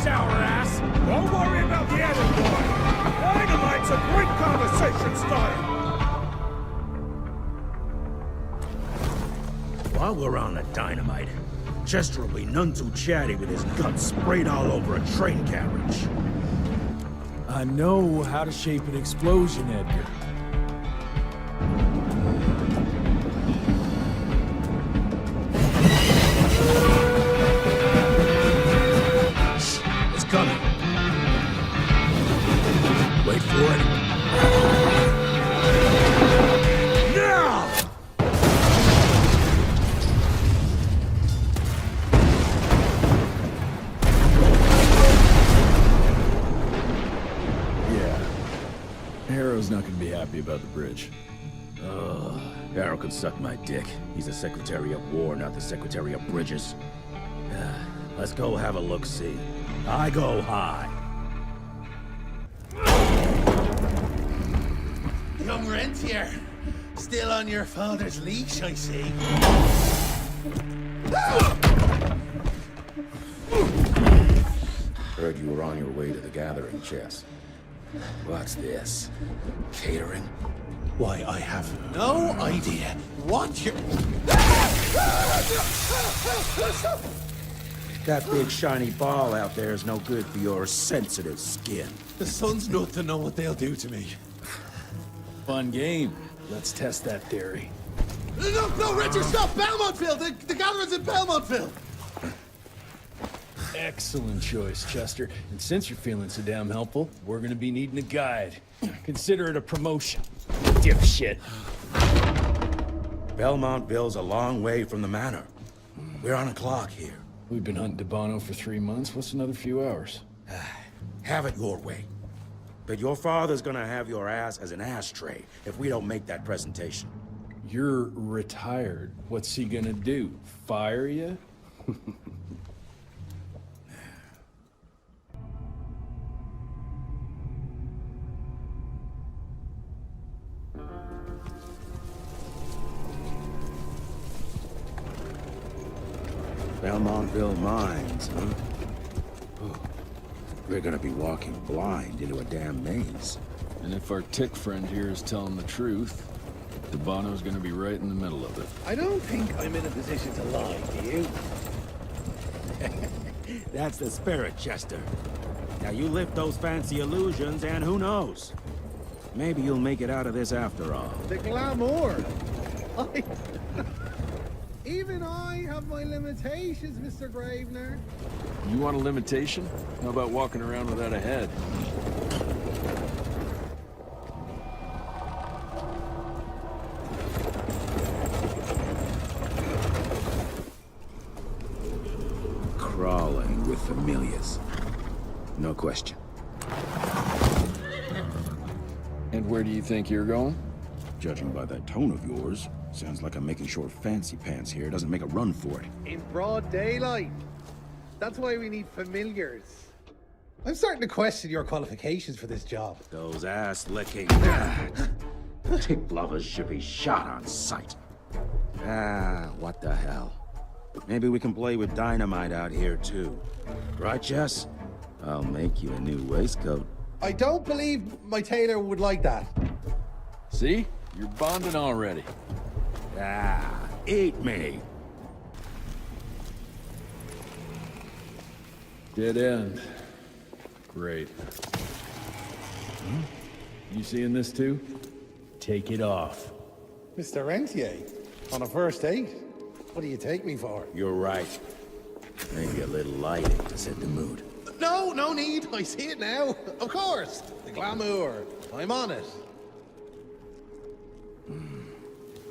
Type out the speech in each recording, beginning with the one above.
sour ass! Don't worry about the other boy! Dynamite's a great conversation starter! While we're on the dynamite, Chester will be none too chatty with his guts sprayed all over a train carriage. I know how to shape an explosion, Edgar. It's coming. Wait for it. Now! Yeah. Harrow's not gonna be happy about the bridge. Arrow can suck my dick. He's the Secretary of War, not the Secretary of Bridges. Let's go have a look-see. I go high. Young Rentier, still on your father's leash, I see. Heard you were on your way to the gathering, Chess. What's this? Catering? Why, I have no idea what you're... That big shiny ball out there is no good for your sensitive skin. The Suns not to know what they'll do to me. Fun game. Let's test that theory. No, Richard, stop! Belmontville! The gathering's in Belmontville! Excellent choice, Chester. And since you're feeling so damn helpful, we're gonna be needing a guide. Consider it a promotion. Dipshit. Belmontville's a long way from the manor. We're on a clock here. We've been hunting DeBono for 3 months. What's another few hours? Have it your way. But your father's gonna have your ass as an ashtray if we don't make that presentation. You're retired. What's he gonna do? Fire you? Belmontville Mines, huh? Oh, we're gonna be walking blind into a damn maze. And if our tick friend here is telling the truth, DeBono's gonna be right in the middle of it. I don't think I'm in a position to lie, do you? That's the spirit, Chester. Now you lift those fancy illusions, and who knows? Maybe you'll make it out of this after all. The glamour. Even I have my limitations, Mr. Gravener. You want a limitation? How about walking around without a head? Crawling with familiars. No question. And where do you think you're going? Judging by that tone of yours, sounds like I'm making sure Fancy Pants here doesn't make a run for it. In broad daylight. That's why we need familiars. I'm starting to question your qualifications for this job. Those ass-licking tick lovers should be shot on sight. What the hell? Maybe we can play with dynamite out here, too. Right, Jess? I'll make you a new waistcoat. I don't believe my tailor would like that. See? You're bonding already. Eat me. Dead end. Great. You seeing this too? Take it off. Mr. Rentier, on a first date? What do you take me for? You're right. Maybe a little lighting to set the mood. No need. I see it now. Of course. The glamour. I'm on it.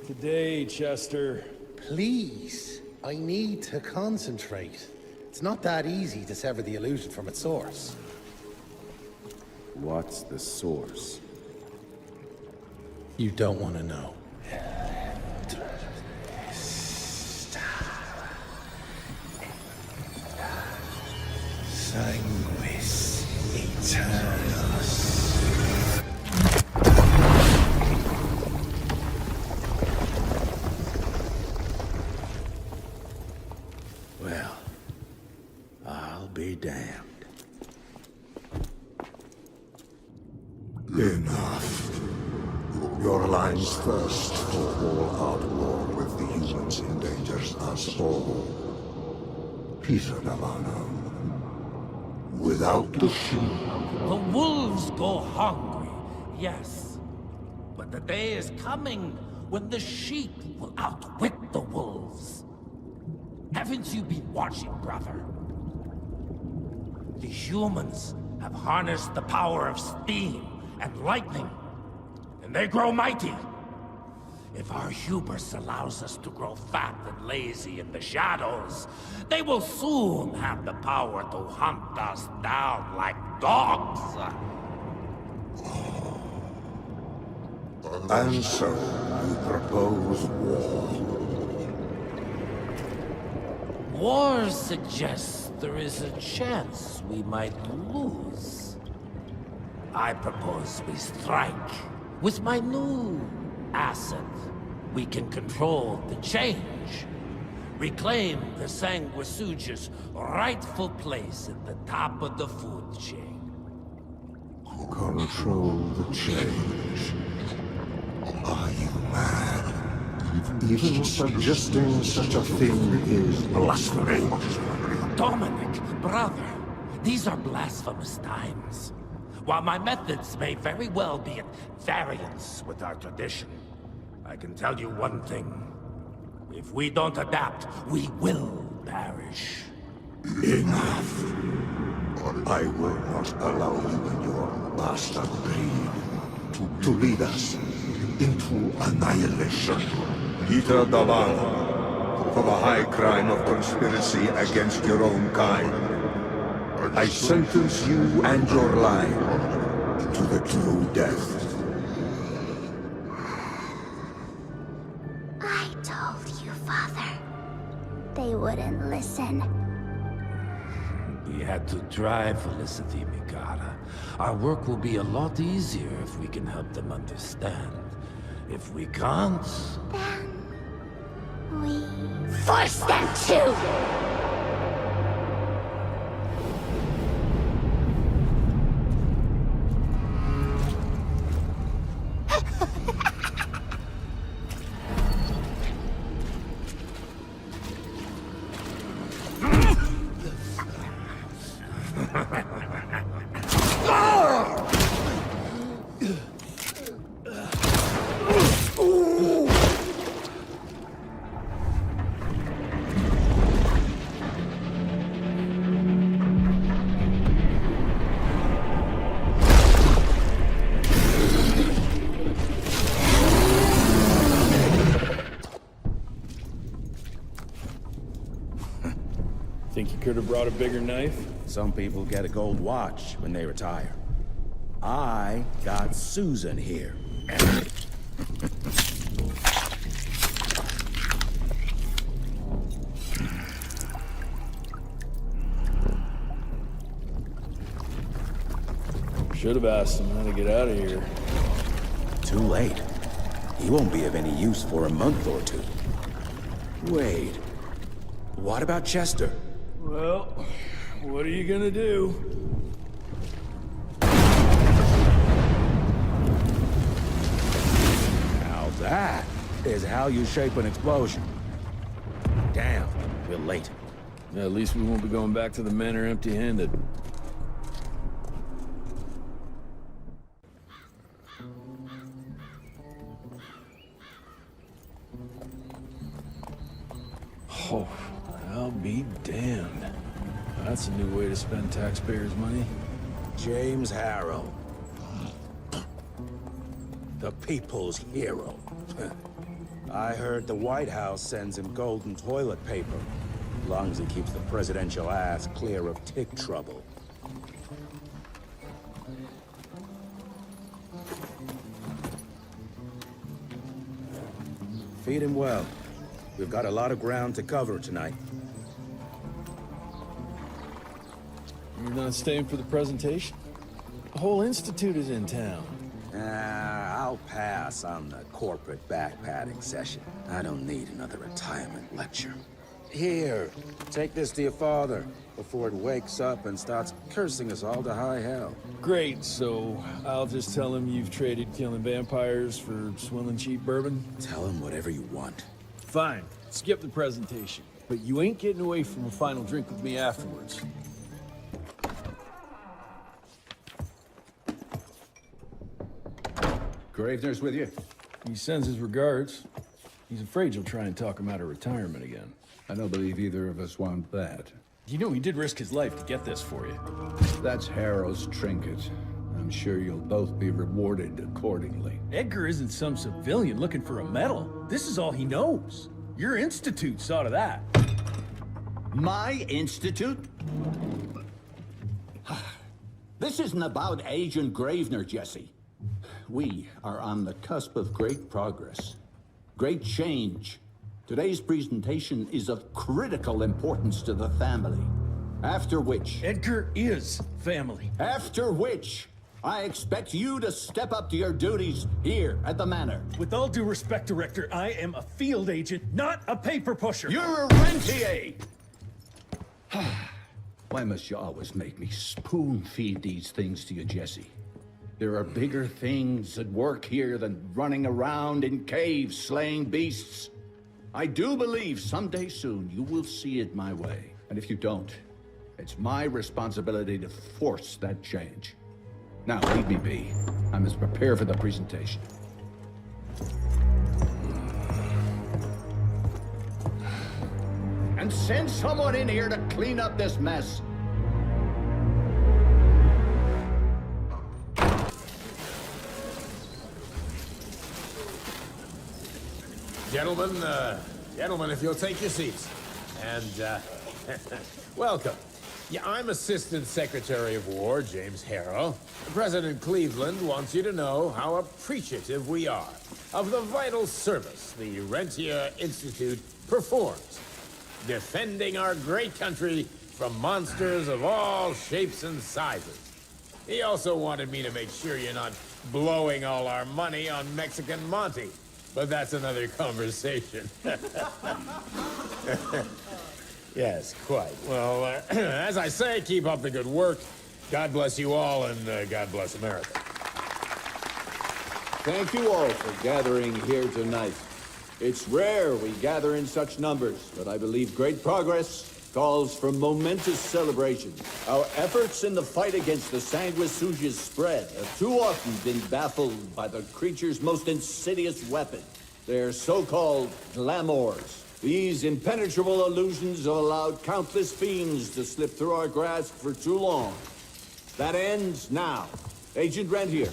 Today, Chester. Please. I need to concentrate. It's not that easy to sever the illusion from its source. What's the source? You don't want to know. Sanguis Eternus. Well, I'll be damned. Enough. Your line's thirst for all-out war with the humans endangers us all. Peter Navarro. Without the sheep. The wolves go hungry, yes. But the day is coming when the sheep will outwit the wolves. Haven't you been watching, brother? The humans have harnessed the power of steam and lightning, and they grow mighty. If our hubris allows us to grow fat and lazy in the shadows, they will soon have the power to hunt us down like dogs. And so, you propose war. War suggests there is a chance we might lose. I propose we strike. With my new asset, we can control the change. Reclaim the Sanguisuja's rightful place at the top of the food chain. Control the change. Are you mad? Even suggesting such a thing is blasphemy. Dominic, brother, these are blasphemous times. While my methods may very well be at variance with our tradition, I can tell you one thing. If we don't adapt, we will perish. Enough. I will not allow you and your bastard breed to lead us into annihilation. Peter Davano, for the high crime of conspiracy against your own kind, I sentence you and your line to the true death. I told you, Father. They wouldn't listen. We had to try, Felicity Mikata. Our work will be a lot easier if we can help them understand. If we can't... Then... we... force them to! Think you could have brought a bigger knife? Some people get a gold watch when they retire. I got Susan here. Should have asked him how to get out of here. Too late. He won't be of any use for a month or two. Wait. What about Chester? Well, what are you gonna do? Now that is how you shape an explosion. Damn, we're late. At least we won't be going back to the manor empty-handed. Oh, I'll be damned. That's a new way to spend taxpayers' money. James Harrow. The people's hero. I heard the White House sends him golden toilet paper. As long as he keeps the presidential ass clear of tick trouble. Feed him well. We've got a lot of ground to cover tonight. You're not staying for the presentation? The whole institute is in town. I'll pass on the corporate backpatting session. I don't need another retirement lecture. Here, take this to your father before it wakes up and starts cursing us all to high hell. Great, so I'll just tell him you've traded killing vampires for swilling cheap bourbon? Tell him whatever you want. Fine, skip the presentation. But you ain't getting away from a final drink with me afterwards. Gravener's with you? He sends his regards. He's afraid you'll try and talk him out of retirement again. I don't believe either of us want that. You know he did risk his life to get this for you. That's Harrow's trinket. I'm sure you'll both be rewarded accordingly. Edgar isn't some civilian looking for a medal. This is all he knows. Your institute saw to that. My institute? This isn't about Agent Gravener, Jesse. We are on the cusp of great progress. Great change. Today's presentation is of critical importance to the family. After which... Edgar is family. After which, I expect you to step up to your duties here at the Manor. With all due respect, Director, I am a field agent, not a paper pusher. You're a rentier! Why must you always make me spoon-feed these things to you, Jesse? There are bigger things at work here than running around in caves slaying beasts. I do believe someday soon you will see it my way. And if you don't, it's my responsibility to force that change. Now, leave me be. I must prepare for the presentation. And send someone in here to clean up this mess. Gentlemen, if you'll take your seats. And, welcome. Yeah, I'm Assistant Secretary of War, James Harrow. President Cleveland wants you to know how appreciative we are of the vital service the Rentier Institute performs, defending our great country from monsters of all shapes and sizes. He also wanted me to make sure you're not blowing all our money on Mexican Monty. But that's another conversation. Yes, quite. Well, as I say, keep up the good work. God bless you all, and God bless America. Thank you all for gathering here tonight. It's rare we gather in such numbers, but I believe great progress calls for momentous celebration. Our efforts in the fight against the Sanguisuga's spread have too often been baffled by the creature's most insidious weapon, their so-called glamours. These impenetrable illusions have allowed countless fiends to slip through our grasp for too long. That ends now. Agent Rentier,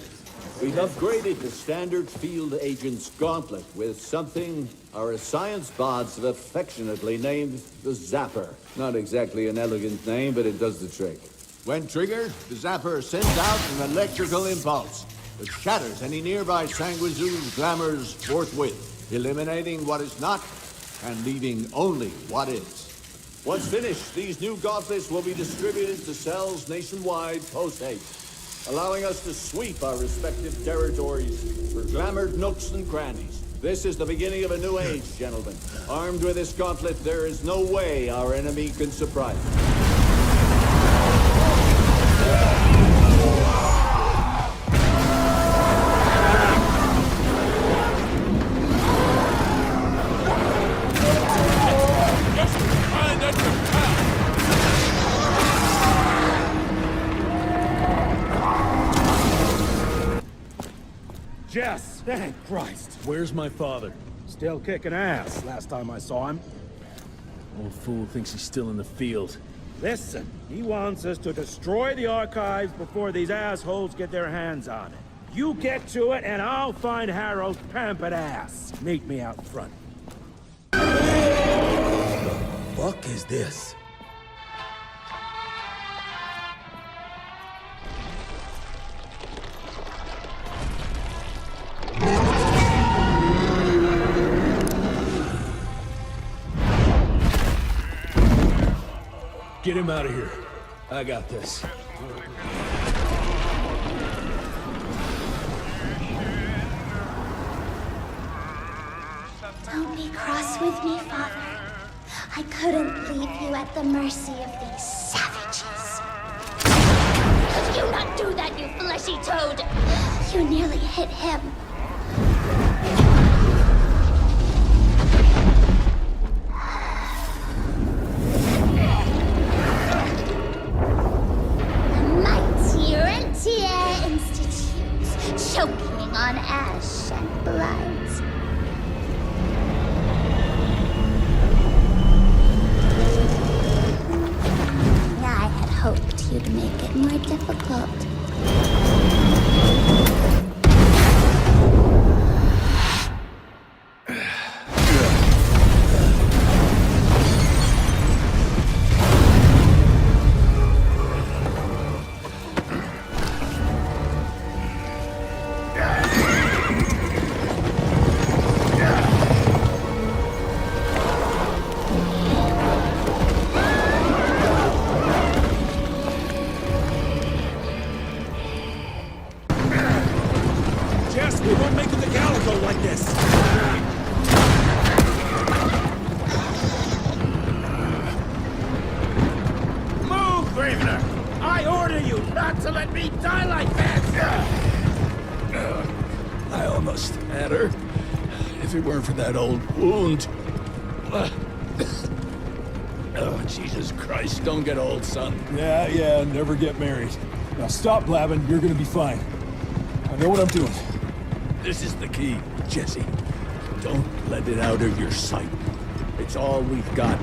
we've upgraded the standard field agent's gauntlet with something our science bots have affectionately named the Zapper. Not exactly an elegant name, but it does the trick. When triggered, the Zapper sends out an electrical impulse that shatters any nearby Sanguisuga's glamours forthwith, eliminating what is not and leaving only what is. Once finished, these new gauntlets will be distributed to cells nationwide post-haste, allowing us to sweep our respective territories for glamored nooks and crannies. This is the beginning of a new age, gentlemen. Armed with this gauntlet, there is no way our enemy can surprise us. Jess, thank Christ. Where's my father? Still kicking ass, last time I saw him. Old fool thinks he's still in the field. Listen, he wants us to destroy the archives before these assholes get their hands on it. You get to it, and I'll find Harrow's pampered ass. Meet me out front. The fuck is this? Get him out of here. I got this. Don't be cross with me, Father. I couldn't leave you at the mercy of these savages. Could you not do that, you fleshy toad? You nearly hit him. The mighty Rentier Institute, choking on ash and blood. I had hoped you'd make it more difficult. We won't make it to Calico like this! Move, Gravener! I order you not to let me die like that! I almost had her. If it weren't for that old wound. Oh, Jesus Christ, don't get old, son. Yeah, never get married. Now stop blabbing, you're gonna be fine. I know what I'm doing. This is the key, Jesse. Don't let it out of your sight. It's all we've got.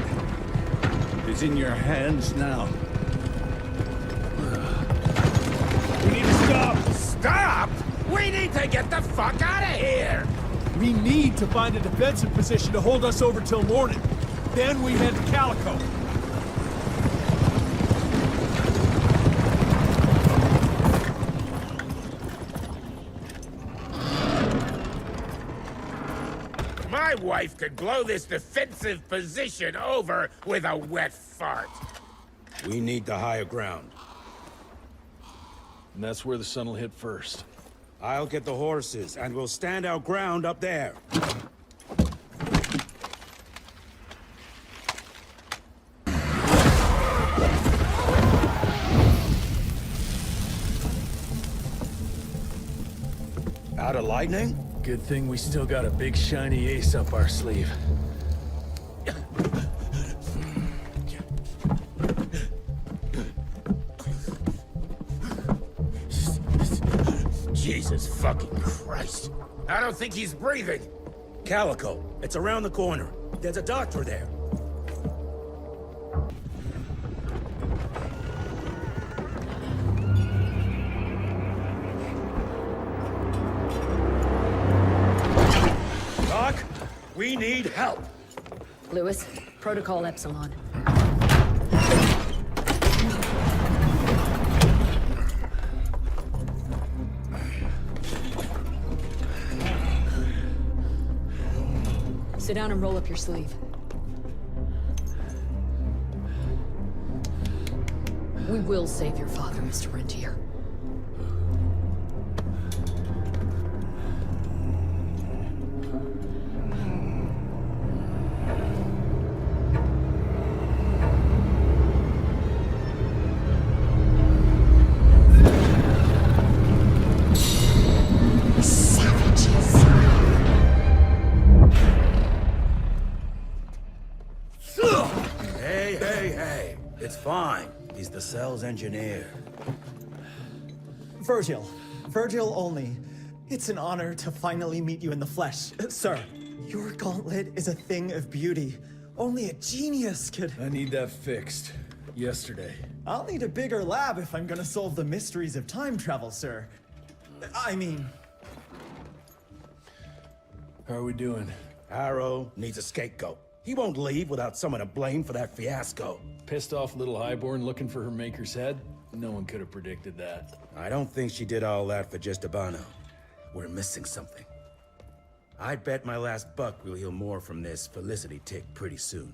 It's in your hands now. We need to stop! Stop? We need to get the fuck out of here! We need to find a defensive position to hold us over till morning. Then we head to Calico. My wife could blow this defensive position over with a wet fart. We need the higher ground. And that's where the sun will hit first. I'll get the horses, and we'll stand our ground up there. Out of lightning? Good thing we still got a big shiny ace up our sleeve. Jesus fucking Christ. I don't think he's breathing. Calico, it's around the corner. There's a doctor there. Doc, we need help. Lewis, Protocol Epsilon. Sit down and roll up your sleeve. We will save your father, Mr. Rentier. Hey. It's fine. He's the cell's engineer. Virgil. Virgil only. It's an honor to finally meet you in the flesh. Sir, your gauntlet is a thing of beauty. Only a genius could... I need that fixed. Yesterday. I'll need a bigger lab if I'm gonna solve the mysteries of time travel, sir. I mean... How are we doing? Harrow needs a scapegoat. He won't leave without someone to blame for that fiasco. Pissed off little Highborn looking for her maker's head? No one could have predicted that. I don't think she did all that for just Abano. We're missing something. I'd bet my last buck we'll hear more from this Felicity tick pretty soon.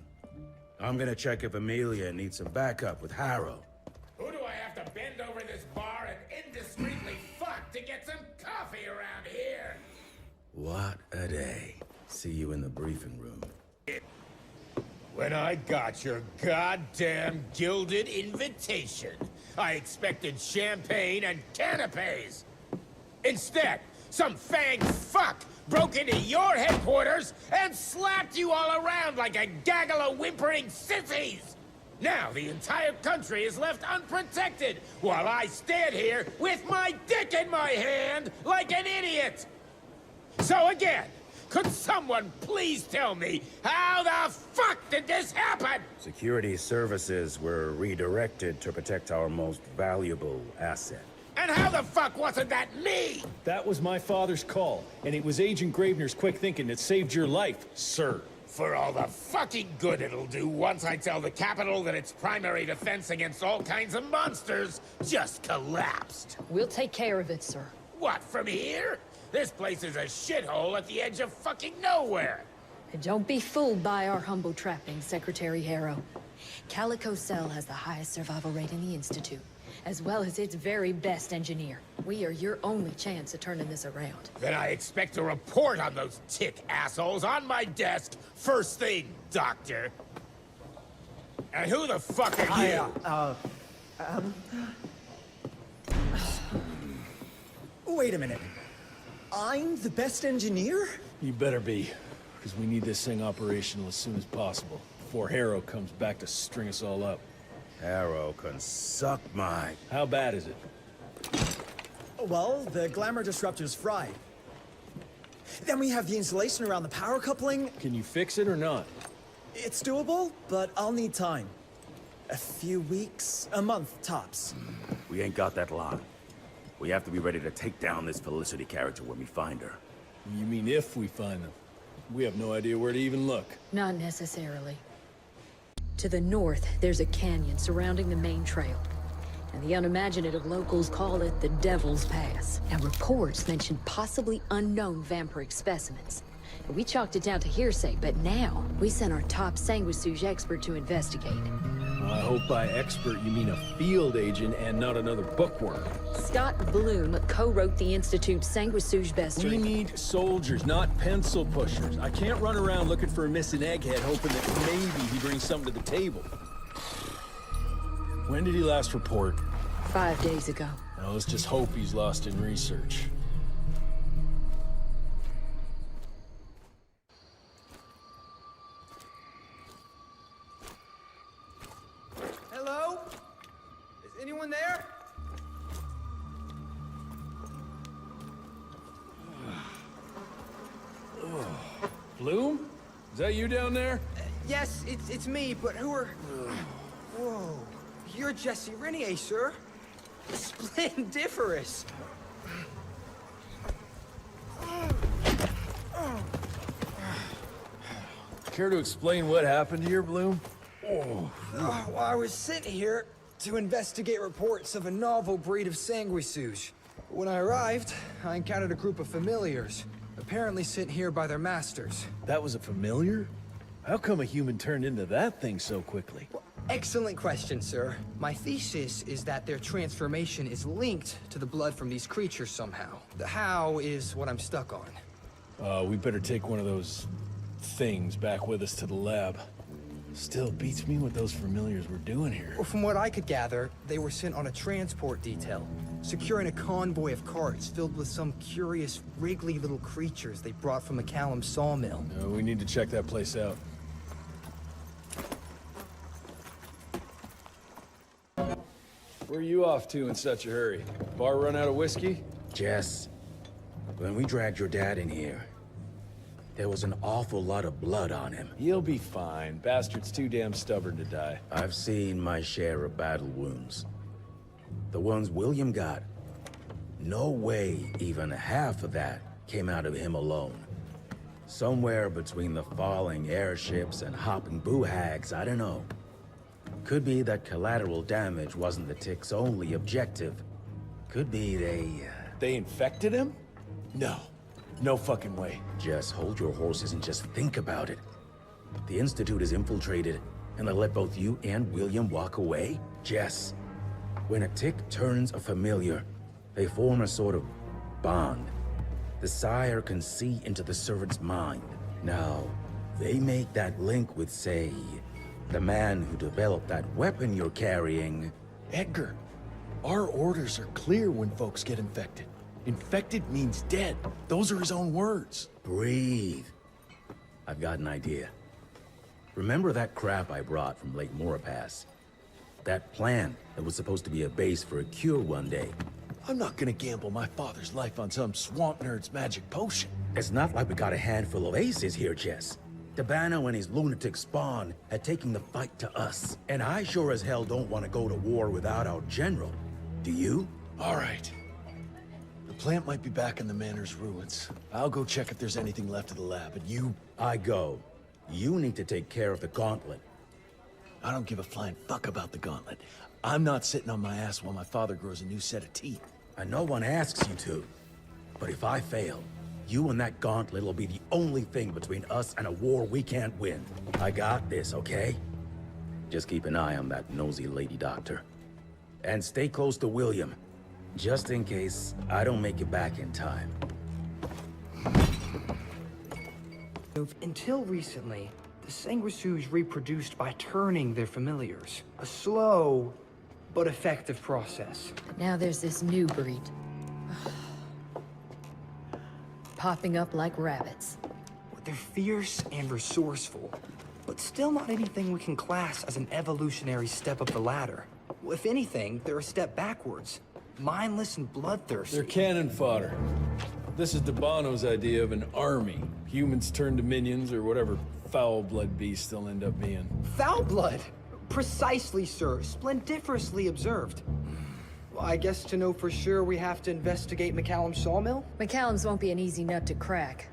I'm gonna check if Amelia needs some backup with Harrow. Who do I have to bend over this bar and indiscreetly fuck to get some coffee around here? What a day. See you in the briefing room. When I got your goddamn gilded invitation, I expected champagne and canapes. Instead, some fang fuck broke into your headquarters and slapped you all around like a gaggle of whimpering sissies! Now the entire country is left unprotected, while I stand here with my dick in my hand like an idiot! So again, could someone please tell me how the fuck did this happen? Security services were redirected to protect our most valuable asset. And how the fuck wasn't that me? That was my father's call, and it was Agent Gravener's quick thinking that saved your life, sir. For all the fucking good it'll do once I tell the Capitol that its primary defense against all kinds of monsters just collapsed. We'll take care of it, sir. What, from here? This place is a shithole at the edge of fucking nowhere. And don't be fooled by our humble trappings, Secretary Harrow. Calico Cell has the highest survival rate in the Institute, as well as its very best engineer. We are your only chance of turning this around. Then I expect a report on those tick assholes on my desk first thing, Doctor. And who the fuck are you? Wait a minute. I'm the best engineer? You better be, because we need this thing operational as soon as possible, before Harrow comes back to string us all up. Harrow can suck my... How bad is it? Well, the glamour disruptor's fried. Then we have the insulation around the power coupling. Can you fix it or not? It's doable, but I'll need time. A few weeks, a month, tops. We ain't got that long. We have to be ready to take down this Felicity character when we find her. You mean if we find them? We have no idea where to even look. Not necessarily. To the north, there's a canyon surrounding the main trail. And the unimaginative locals call it the Devil's Pass. And reports mention possibly unknown vampiric specimens. We chalked it down to hearsay, but now we sent our top sanguisuge expert to investigate. Well, I hope by expert you mean a field agent and not another bookworm. Scott Bloom co-wrote the Institute's sanguisuge bestiary. We need soldiers, not pencil pushers. I can't run around looking for a missing egghead hoping that maybe he brings something to the table. When did he last report? 5 days ago. Now let's just hope he's lost in research. Hello? Is anyone there? Bloom? Is that you down there? Yes, it's me, but who are... Whoa. You're Jesse Renier, sir. Splendiferous. Care to explain what happened here, Bloom? Well, I was sent here to investigate reports of a novel breed of sanguisuge. When I arrived, I encountered a group of familiars, apparently sent here by their masters. That was a familiar? How come a human turned into that thing so quickly? Well, excellent question, sir. My thesis is that their transformation is linked to the blood from these creatures somehow. The how is what I'm stuck on. We better take one of those things back with us to the lab. Still beats me what those familiars were doing here. Well, from what I could gather, they were sent on a transport detail, securing a convoy of carts filled with some curious, wriggly little creatures they brought from McCallum sawmill. We need to check that place out. Where are you off to in such a hurry? Bar run out of whiskey? Jess, when we dragged your dad in here, there was an awful lot of blood on him. He'll be fine. Bastard's too damn stubborn to die. I've seen my share of battle wounds. The ones William got, no way even half of that came out of him alone. Somewhere between the falling airships and hopping boo-hags, I don't know. Could be that collateral damage wasn't the Tick's only objective. Could be They infected him? No. No fucking way. Just hold your horses and just think about it. The Institute is infiltrated, and they let both you and William walk away? Jess, when a Tick turns a familiar, they form a sort of bond. The sire can see into the servant's mind. Now, they make that link with, say, The man who developed that weapon you're carrying. Edgar, our orders are clear when folks get infected. Infected means dead. Those are his own words. Breathe. I've got an idea. Remember that crap I brought from Lake Morapass? That plant that was supposed to be a base for a cure one day. I'm not gonna gamble my father's life on some swamp nerd's magic potion. It's not like we got a handful of aces here, Jess. Dabano and his lunatic spawn had taken the fight to us. And I sure as hell don't want to go to war without our general. Do you? All right. The plant might be back in the manor's ruins. I'll go check if there's anything left of the lab, and you... I go. You need to take care of the gauntlet. I don't give a flying fuck about the gauntlet. I'm not sitting on my ass while my father grows a new set of teeth. And no one asks you to. But if I fail, you and that gauntlet will be the only thing between us and a war we can't win. I got this, okay? Just keep an eye on that nosy lady doctor. And stay close to William, just in case I don't make it back in time. Until recently, the Sanguisu's reproduced by turning their familiars. A slow, but effective process. But now there's this new breed. Popping up like rabbits. They're fierce and resourceful, but still not anything we can class as an evolutionary step up the ladder. If anything, they're a step backwards. Mindless and bloodthirsty. They're cannon fodder. This is Dabano's idea of an army. Humans turn to minions or whatever foul-blood beasts they'll end up being. Foul blood? Precisely, sir. Splendiferously observed. Well, I guess to know for sure we have to investigate McCallum's sawmill? McCallum's won't be an easy nut to crack.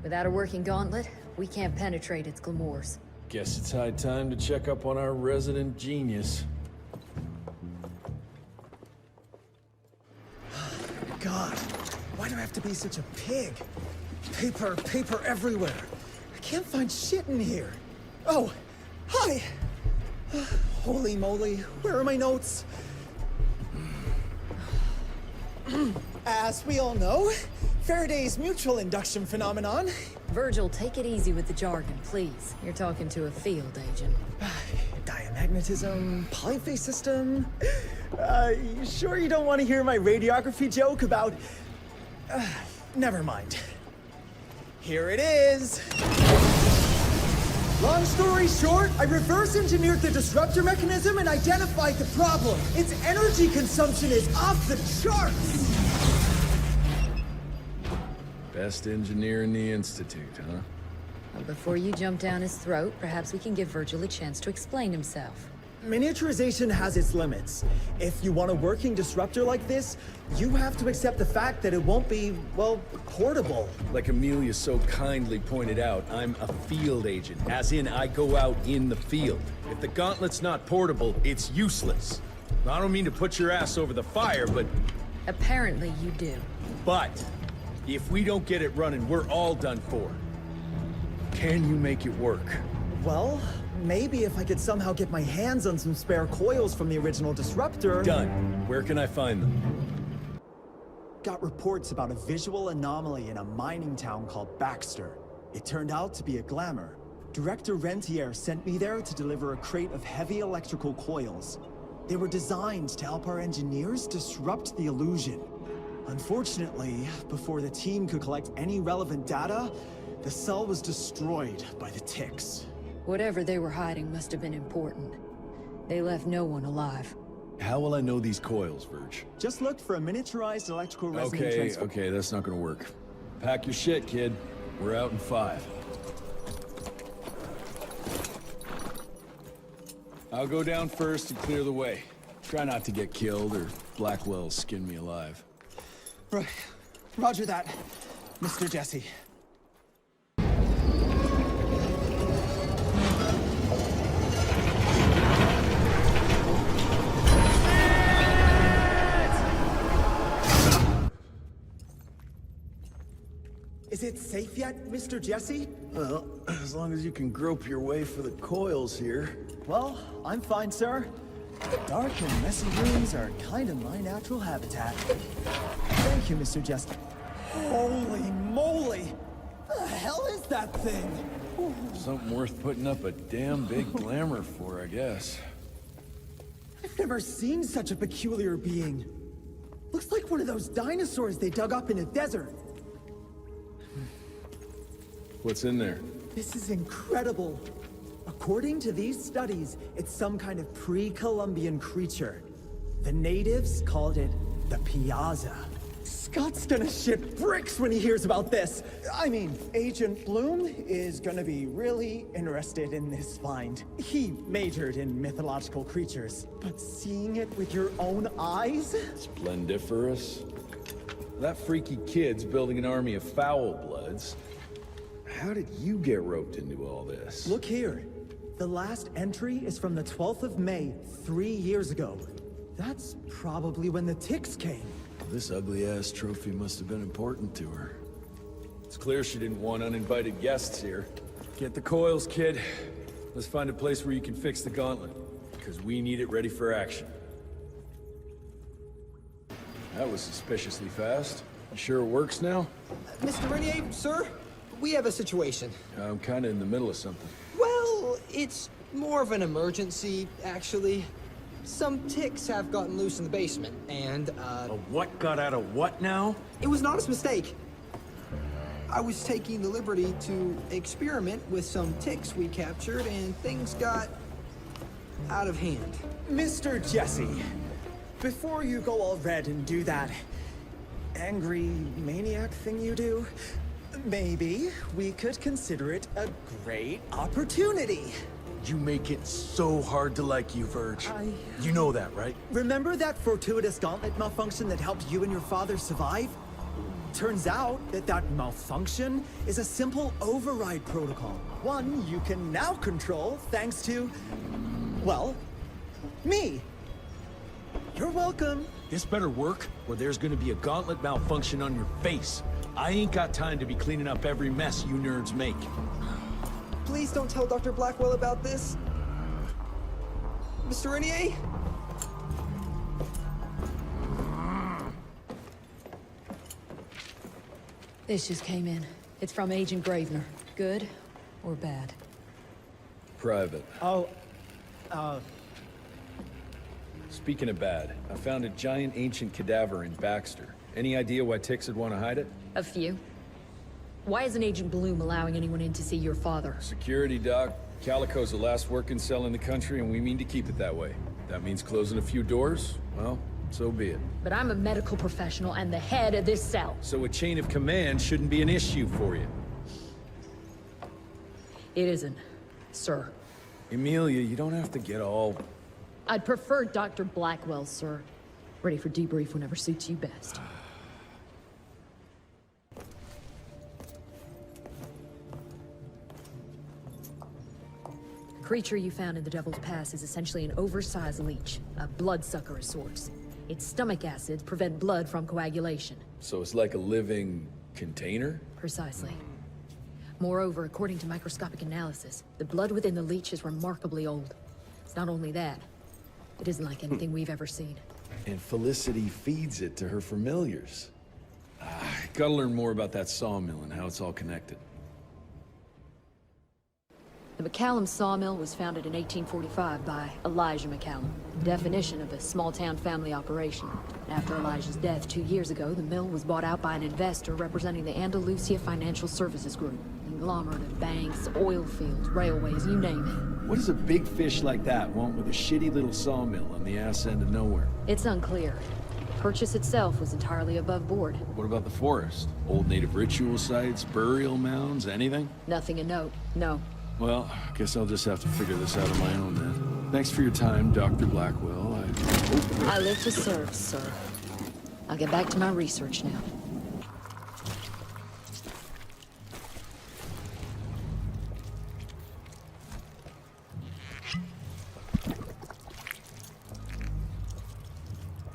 Without a working gauntlet, we can't penetrate its glamours. Guess it's high time to check up on our resident genius. God, why do I have to be such a pig? Paper, paper everywhere. I can't find shit in here. Oh, hi! Holy moly, where are my notes? As we all know, Faraday's mutual induction phenomenon. Virgil, take it easy with the jargon, please. You're talking to a field agent. Diamagnetism, polyphase system. You sure you don't want to hear my radiography joke about... never mind. Here it is. Long story short, I reverse engineered the disruptor mechanism and identified the problem. Its energy consumption is off the charts. Best engineer in the Institute, huh? Well, before you jump down his throat, perhaps we can give Virgil a chance to explain himself. Miniaturization has its limits. If you want a working disruptor like this, you have to accept the fact that it won't be, well, portable. Like Amelia so kindly pointed out, I'm a field agent, as in I go out in the field. If the gauntlet's not portable, it's useless. I don't mean to put your ass over the fire, but... Apparently you do. But, if we don't get it running, we're all done for. Can you make it work? Well, maybe if I could somehow get my hands on some spare coils from the original disruptor... Done. Where can I find them? Got reports about a visual anomaly in a mining town called Baxter. It turned out to be a glamour. Director Rentier sent me there to deliver a crate of heavy electrical coils. They were designed to help our engineers disrupt the illusion. Unfortunately, before the team could collect any relevant data, the cell was destroyed by the ticks. Whatever they were hiding must have been important. They left no one alive. How will I know these coils, Verge? Just look for a miniaturized electrical resonant transfer. Okay, that's not gonna work. Pack your shit, kid. We're out in 5. I'll go down first and clear the way. Try not to get killed or Blackwell skin me alive. Right. Roger that, Mr. Jesse. Is it safe yet, Mr. Jesse? Well, as long as you can grope your way for the coils here. Well, I'm fine, sir. Dark and messy rooms are kind of my natural habitat. Thank you, Mr. Jesse. Holy moly! The hell is that thing? Something worth putting up a damn big glamour for, I guess. I've never seen such a peculiar being. Looks like one of those dinosaurs they dug up in a desert. What's in there? This is incredible. According to these studies, it's some kind of pre-Columbian creature. The natives called it the Piazza. Scott's gonna shit bricks when he hears about this. I mean, Agent Bloom is gonna be really interested in this find. He majored in mythological creatures, but seeing it with your own eyes? Splendiferous. That freaky kid's building an army of foul bloods. How did you get roped into all this? Look here. The last entry is from the 12th of May, 3 years ago. That's probably when the ticks came. This ugly-ass trophy must have been important to her. It's clear she didn't want uninvited guests here. Get the coils, kid. Let's find a place where you can fix the gauntlet, because we need it ready for action. That was suspiciously fast. You sure it works now? Mr. Renier, sir, we have a situation. I'm kinda in the middle of something. Well, it's more of an emergency, actually. Some ticks have gotten loose in the basement, and, A what got out of what now? It was an honest mistake. I was taking the liberty to experiment with some ticks we captured, and things got out of hand. Mr. Jesse, before you go all red and do that angry maniac thing you do, maybe we could consider it a great opportunity. You make it so hard to like you, Verge. You know that, right? Remember that fortuitous gauntlet malfunction that helped you and your father survive? Turns out that malfunction is a simple override protocol. One you can now control thanks to, well, me. You're welcome. This better work, or there's gonna be a gauntlet malfunction on your face. I ain't got time to be cleaning up every mess you nerds make. Please don't tell Dr. Blackwell about this. Mr. Renier? This just came in. It's from Agent Gravener. Good or bad? Private. Oh, Speaking of bad, I found a giant ancient cadaver in Baxter. Any idea why ticks would want to hide it? A few. Why isn't Agent Bloom allowing anyone in to see your father? Security, Doc. Calico's the last working cell in the country, and we mean to keep it that way. That means closing a few doors? Well, so be it. But I'm a medical professional and the head of this cell. So a chain of command shouldn't be an issue for you. It isn't, sir. Emilia, you don't have to get all... I'd prefer Dr. Blackwell, sir. Ready for debrief whenever suits you best. The creature you found in the Devil's Pass is essentially an oversized leech, a bloodsucker of sorts. Its stomach acids prevent blood from coagulation. So it's like a living container? Precisely. Moreover, according to microscopic analysis, the blood within the leech is remarkably old. It's not only that, it isn't like anything we've ever seen. And Felicity feeds it to her familiars. Gotta learn more about that sawmill and how it's all connected. The McCallum sawmill was founded in 1845 by Elijah McCallum, definition of a small-town family operation. After Elijah's death 2 years ago, the mill was bought out by an investor representing the Andalusia Financial Services Group. Conglomerate of banks, oil fields, railways, you name it. What does a big fish like that want with a shitty little sawmill on the ass end of nowhere? It's unclear. The purchase itself was entirely above board. What about the forest? Old native ritual sites, burial mounds, anything? Nothing a note, no. Well, guess I'll just have to figure this out on my own then. Thanks for your time, Dr. Blackwell. I live to serve, sir. I'll get back to my research now.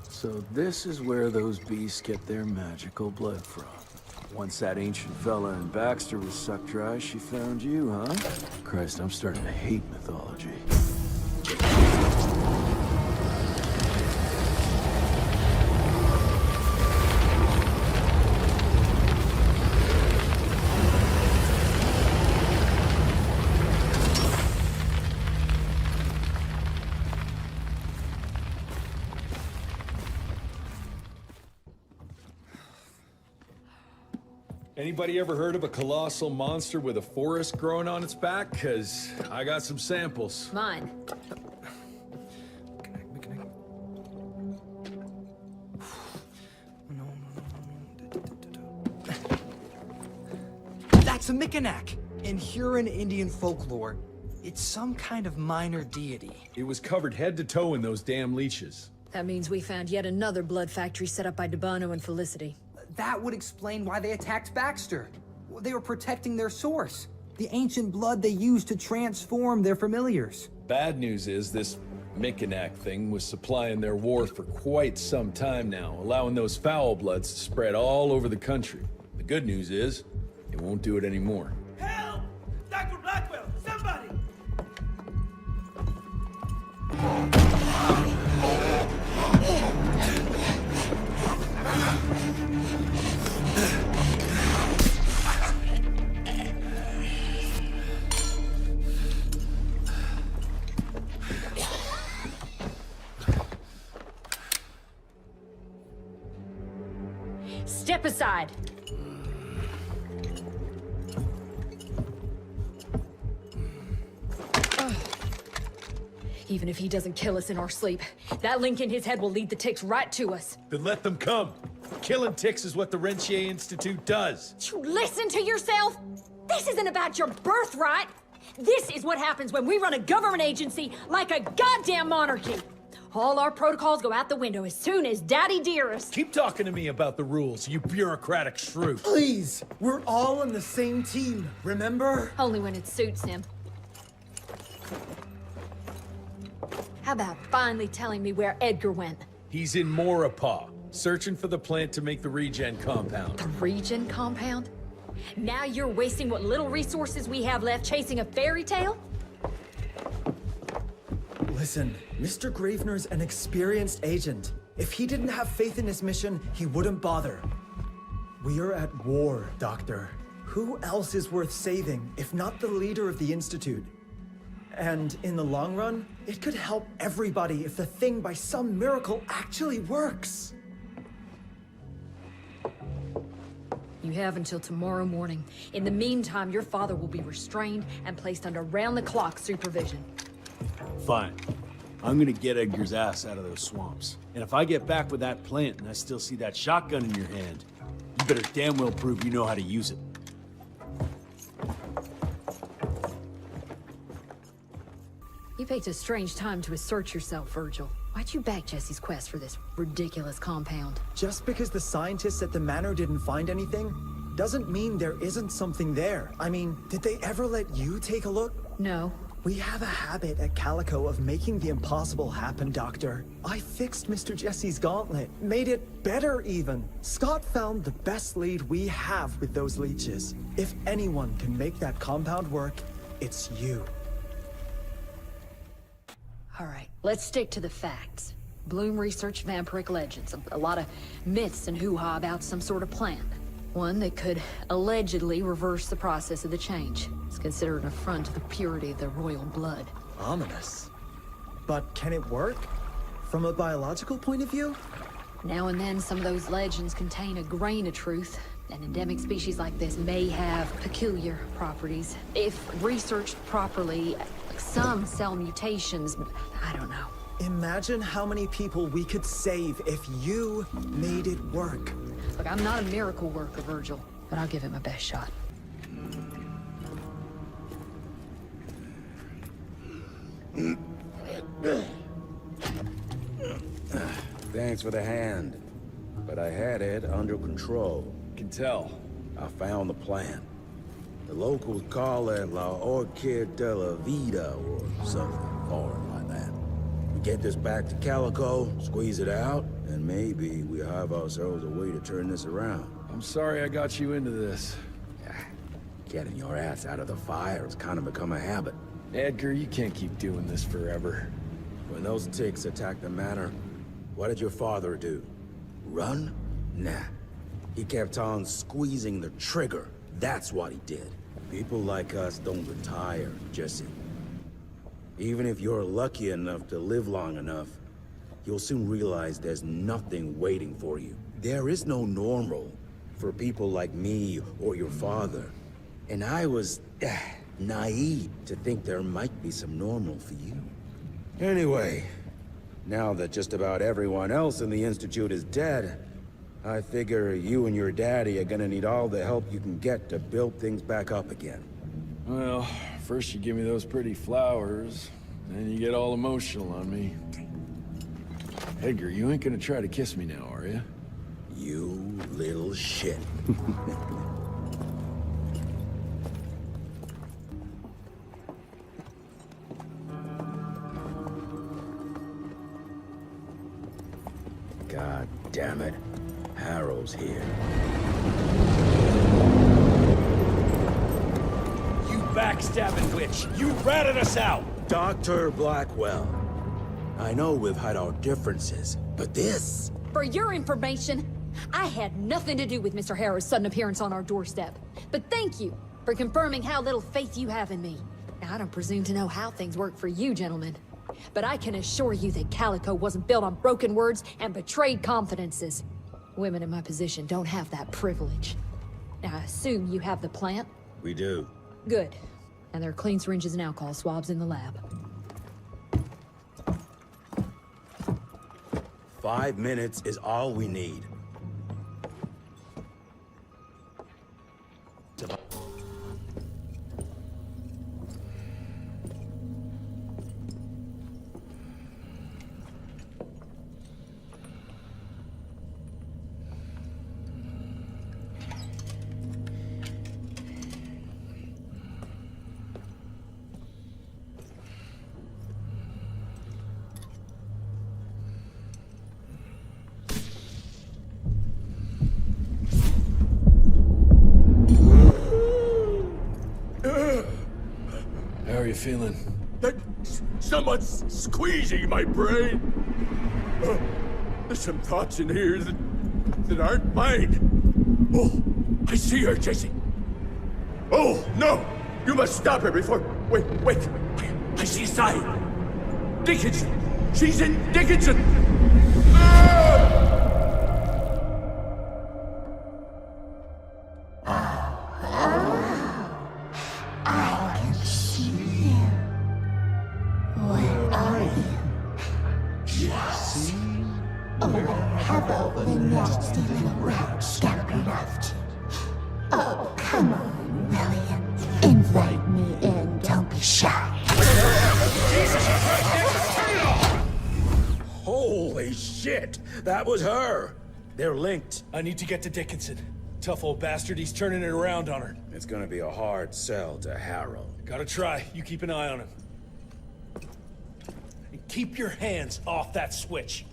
So this is where those beasts get their magical blood from. Once that ancient fella in Baxter was sucked dry, she found you, huh? Christ, I'm starting to hate mythology. Anybody ever heard of a colossal monster with a forest growing on its back? Cause I got some samples. Mine. That's a Mikanak! In Huron Indian folklore, it's some kind of minor deity. It was covered head to toe in those damn leeches. That means we found yet another blood factory set up by Debano and Felicity. That would explain why they attacked Baxter. They were protecting their source. The ancient blood they used to transform their familiars. Bad news is this Mikanak thing was supplying their war for quite some time now, allowing those foul bloods to spread all over the country. The good news is, it won't do it anymore. Help! Dr. Blackwell, somebody! Step aside. Even if he doesn't kill us in our sleep, that link in his head will lead the ticks right to us. Then let them come. Killing ticks is what the Rentier Institute does. You listen to yourself? This isn't about your birthright. This is what happens when we run a government agency like a goddamn monarchy. All our protocols go out the window as soon as Daddy Dearest... Keep talking to me about the rules, you bureaucratic shrew. Please! We're all on the same team, remember? Only when it suits him. How about finally telling me where Edgar went? He's in Maurepas, searching for the plant to make the regen compound. The regen compound? Now you're wasting what little resources we have left chasing a fairy tale? Listen, Mr. Gravener's an experienced agent. If he didn't have faith in his mission, he wouldn't bother. We are at war, Doctor. Who else is worth saving, if not the leader of the Institute? And in the long run, it could help everybody if the thing by some miracle actually works. You have until tomorrow morning. In the meantime, your father will be restrained and placed under round-the-clock supervision. Fine. I'm gonna get Edgar's ass out of those swamps. And if I get back with that plant and I still see that shotgun in your hand, you better damn well prove you know how to use it. You picked a strange time to assert yourself, Virgil. Why'd you back Jesse's quest for this ridiculous compound? Just because the scientists at the manor didn't find anything, doesn't mean there isn't something there. I mean, did they ever let you take a look? No. We have a habit at Calico of making the impossible happen, Doctor. I fixed Mr. Jesse's gauntlet, made it better even. Scott found the best lead we have with those leeches. If anyone can make that compound work, it's you. All right, let's stick to the facts. Bloom researched vampiric legends, a lot of myths and hoo-ha about some sort of plant. One that could allegedly reverse the process of the change. It's considered an affront to the purity of the royal blood. Ominous. But can it work? From a biological point of view? Now and then, some of those legends contain a grain of truth. An endemic species like this may have peculiar properties. If researched properly, some cell mutations, I don't know. Imagine how many people we could save if you made it work. Look, I'm not a miracle worker, Virgil, but I'll give it my best shot. Thanks for the hand, but I had it under control. Can tell. I found the plant. The locals call it La Orchid de la Vida or something foreign like that. We get this back to Calico, squeeze it out, and maybe we have ourselves a way to turn this around. I'm sorry I got you into this. Getting your ass out of the fire has kind of become a habit. Edgar, you can't keep doing this forever. When those ticks attacked the manor, what did your father do? Run? Nah. He kept on squeezing the trigger. That's what he did. People like us don't retire, Jesse. Even if you're lucky enough to live long enough, you'll soon realize there's nothing waiting for you. There is no normal, for people like me or your father. And I was naive to think there might be some normal for you. Anyway, now that just about everyone else in the Institute is dead, I figure you and your daddy are gonna need all the help you can get to build things back up again. Well, first you give me those pretty flowers, then you get all emotional on me. Edgar, you ain't gonna try to kiss me now, are you? You little shit. God damn it. Harrow's here. You backstabbing witch! You ratted us out! Dr. Blackwell. I know we've had our differences, but this... For your information, I had nothing to do with Mr. Harrow's sudden appearance on our doorstep. But thank you for confirming how little faith you have in me. Now, I don't presume to know how things work for you, gentlemen. But I can assure you that Calico wasn't built on broken words and betrayed confidences. Women in my position don't have that privilege. Now, I assume you have the plant? We do. Good. And there are clean syringes and alcohol swabs in the lab. 5 minutes is all we need. How are you feeling? Someone's squeezing my brain. There's some thoughts in here that aren't mine. Oh, I see her, Jesse. Oh, no! You must stop her before... Wait. I see a sign. Dickinson! She's in Dickinson! I can see you. Where are you? Jesse? Or have all the nasty little rat scampering after you? Oh, come on, William. Invite me in, don't be shy. Holy shit! That was her! They're linked. I need to get to Dickinson. Tough old bastard, he's turning it around on her. It's gonna be a hard sell to Harrow. Gotta try. You keep an eye on him. And keep your hands off that switch.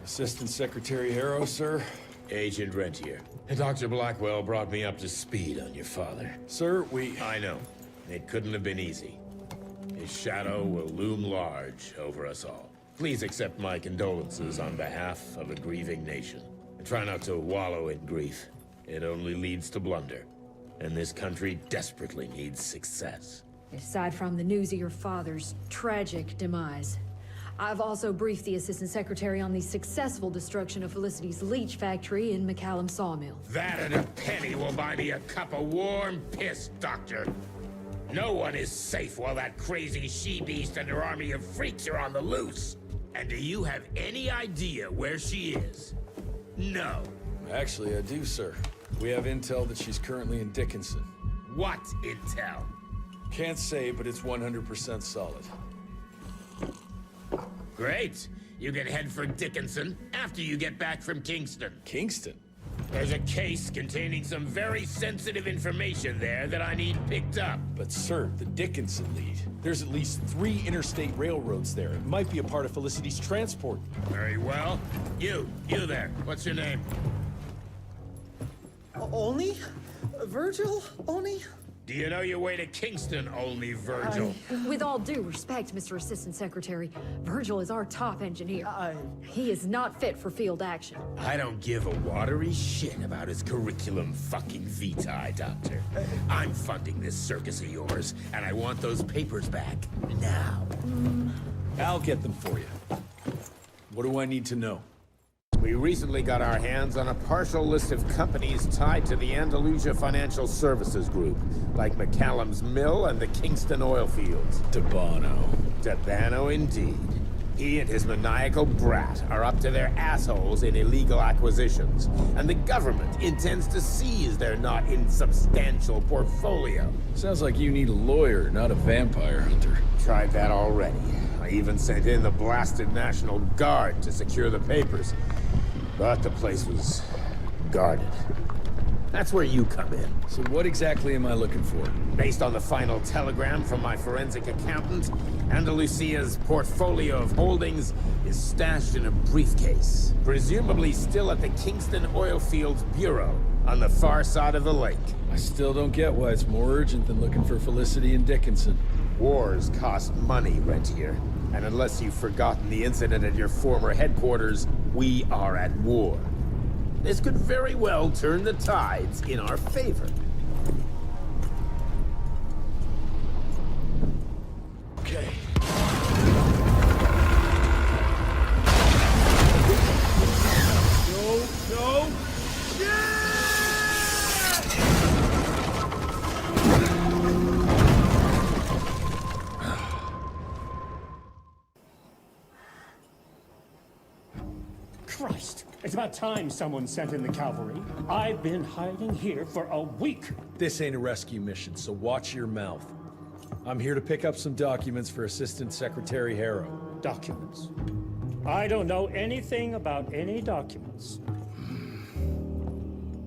Assistant Secretary Harrow, sir. Agent Rentier. Dr. Blackwell brought me up to speed on your father. Sir, I know. It couldn't have been easy. His shadow will loom large over us all. Please accept my condolences on behalf of a grieving nation. And try not to wallow in grief. It only leads to blunder. And this country desperately needs success. Aside from the news of your father's tragic demise, I've also briefed the Assistant Secretary on the successful destruction of Felicity's leech factory in McCallum Sawmill. That and a penny will buy me a cup of warm piss, Doctor. No one is safe while that crazy she-beast and her army of freaks are on the loose. And do you have any idea where she is? No. Actually, I do, sir. We have intel that she's currently in Dickinson. What intel? Can't say, but it's 100% solid. Great. You can head for Dickinson after you get back from Kingston. Kingston? There's a case containing some very sensitive information there that I need picked up. But sir, the Dickinson lead. There's at least 3 interstate railroads there. It might be a part of Felicity's transport. Very well. You there. What's your name? Only? Virgil? Only? Do you know your way to Kingston, only Virgil? With all due respect, Mr. Assistant Secretary, Virgil is our top engineer. He is not fit for field action. I don't give a watery shit about his curriculum fucking vitae, Doctor. I'm funding this circus of yours, and I want those papers back now. I'll get them for you. What do I need to know? We recently got our hands on a partial list of companies tied to the Andalusia Financial Services Group, like McCallum's Mill and the Kingston oil fields. Debano. Debano indeed. He and his maniacal brat are up to their assholes in illegal acquisitions, and the government intends to seize their not insubstantial portfolio. Sounds like you need a lawyer, not a vampire hunter. Tried that already. I even sent in the blasted National Guard to secure the papers. But the place was guarded. That's where you come in. So what exactly am I looking for? Based on the final telegram from my forensic accountant, Andalusia's portfolio of holdings is stashed in a briefcase, presumably still at the Kingston Oilfields Bureau on the far side of the lake. I still don't get why it's more urgent than looking for Felicity and Dickinson. Wars cost money, Rentier. And unless you've forgotten the incident at your former headquarters, we are at war. This could very well turn the tides in our favor. Okay. No! Christ, it's about time someone sent in the cavalry. I've been hiding here for a week. This ain't a rescue mission, so watch your mouth. I'm here to pick up some documents for Assistant Secretary Harrow. Documents? I don't know anything about any documents.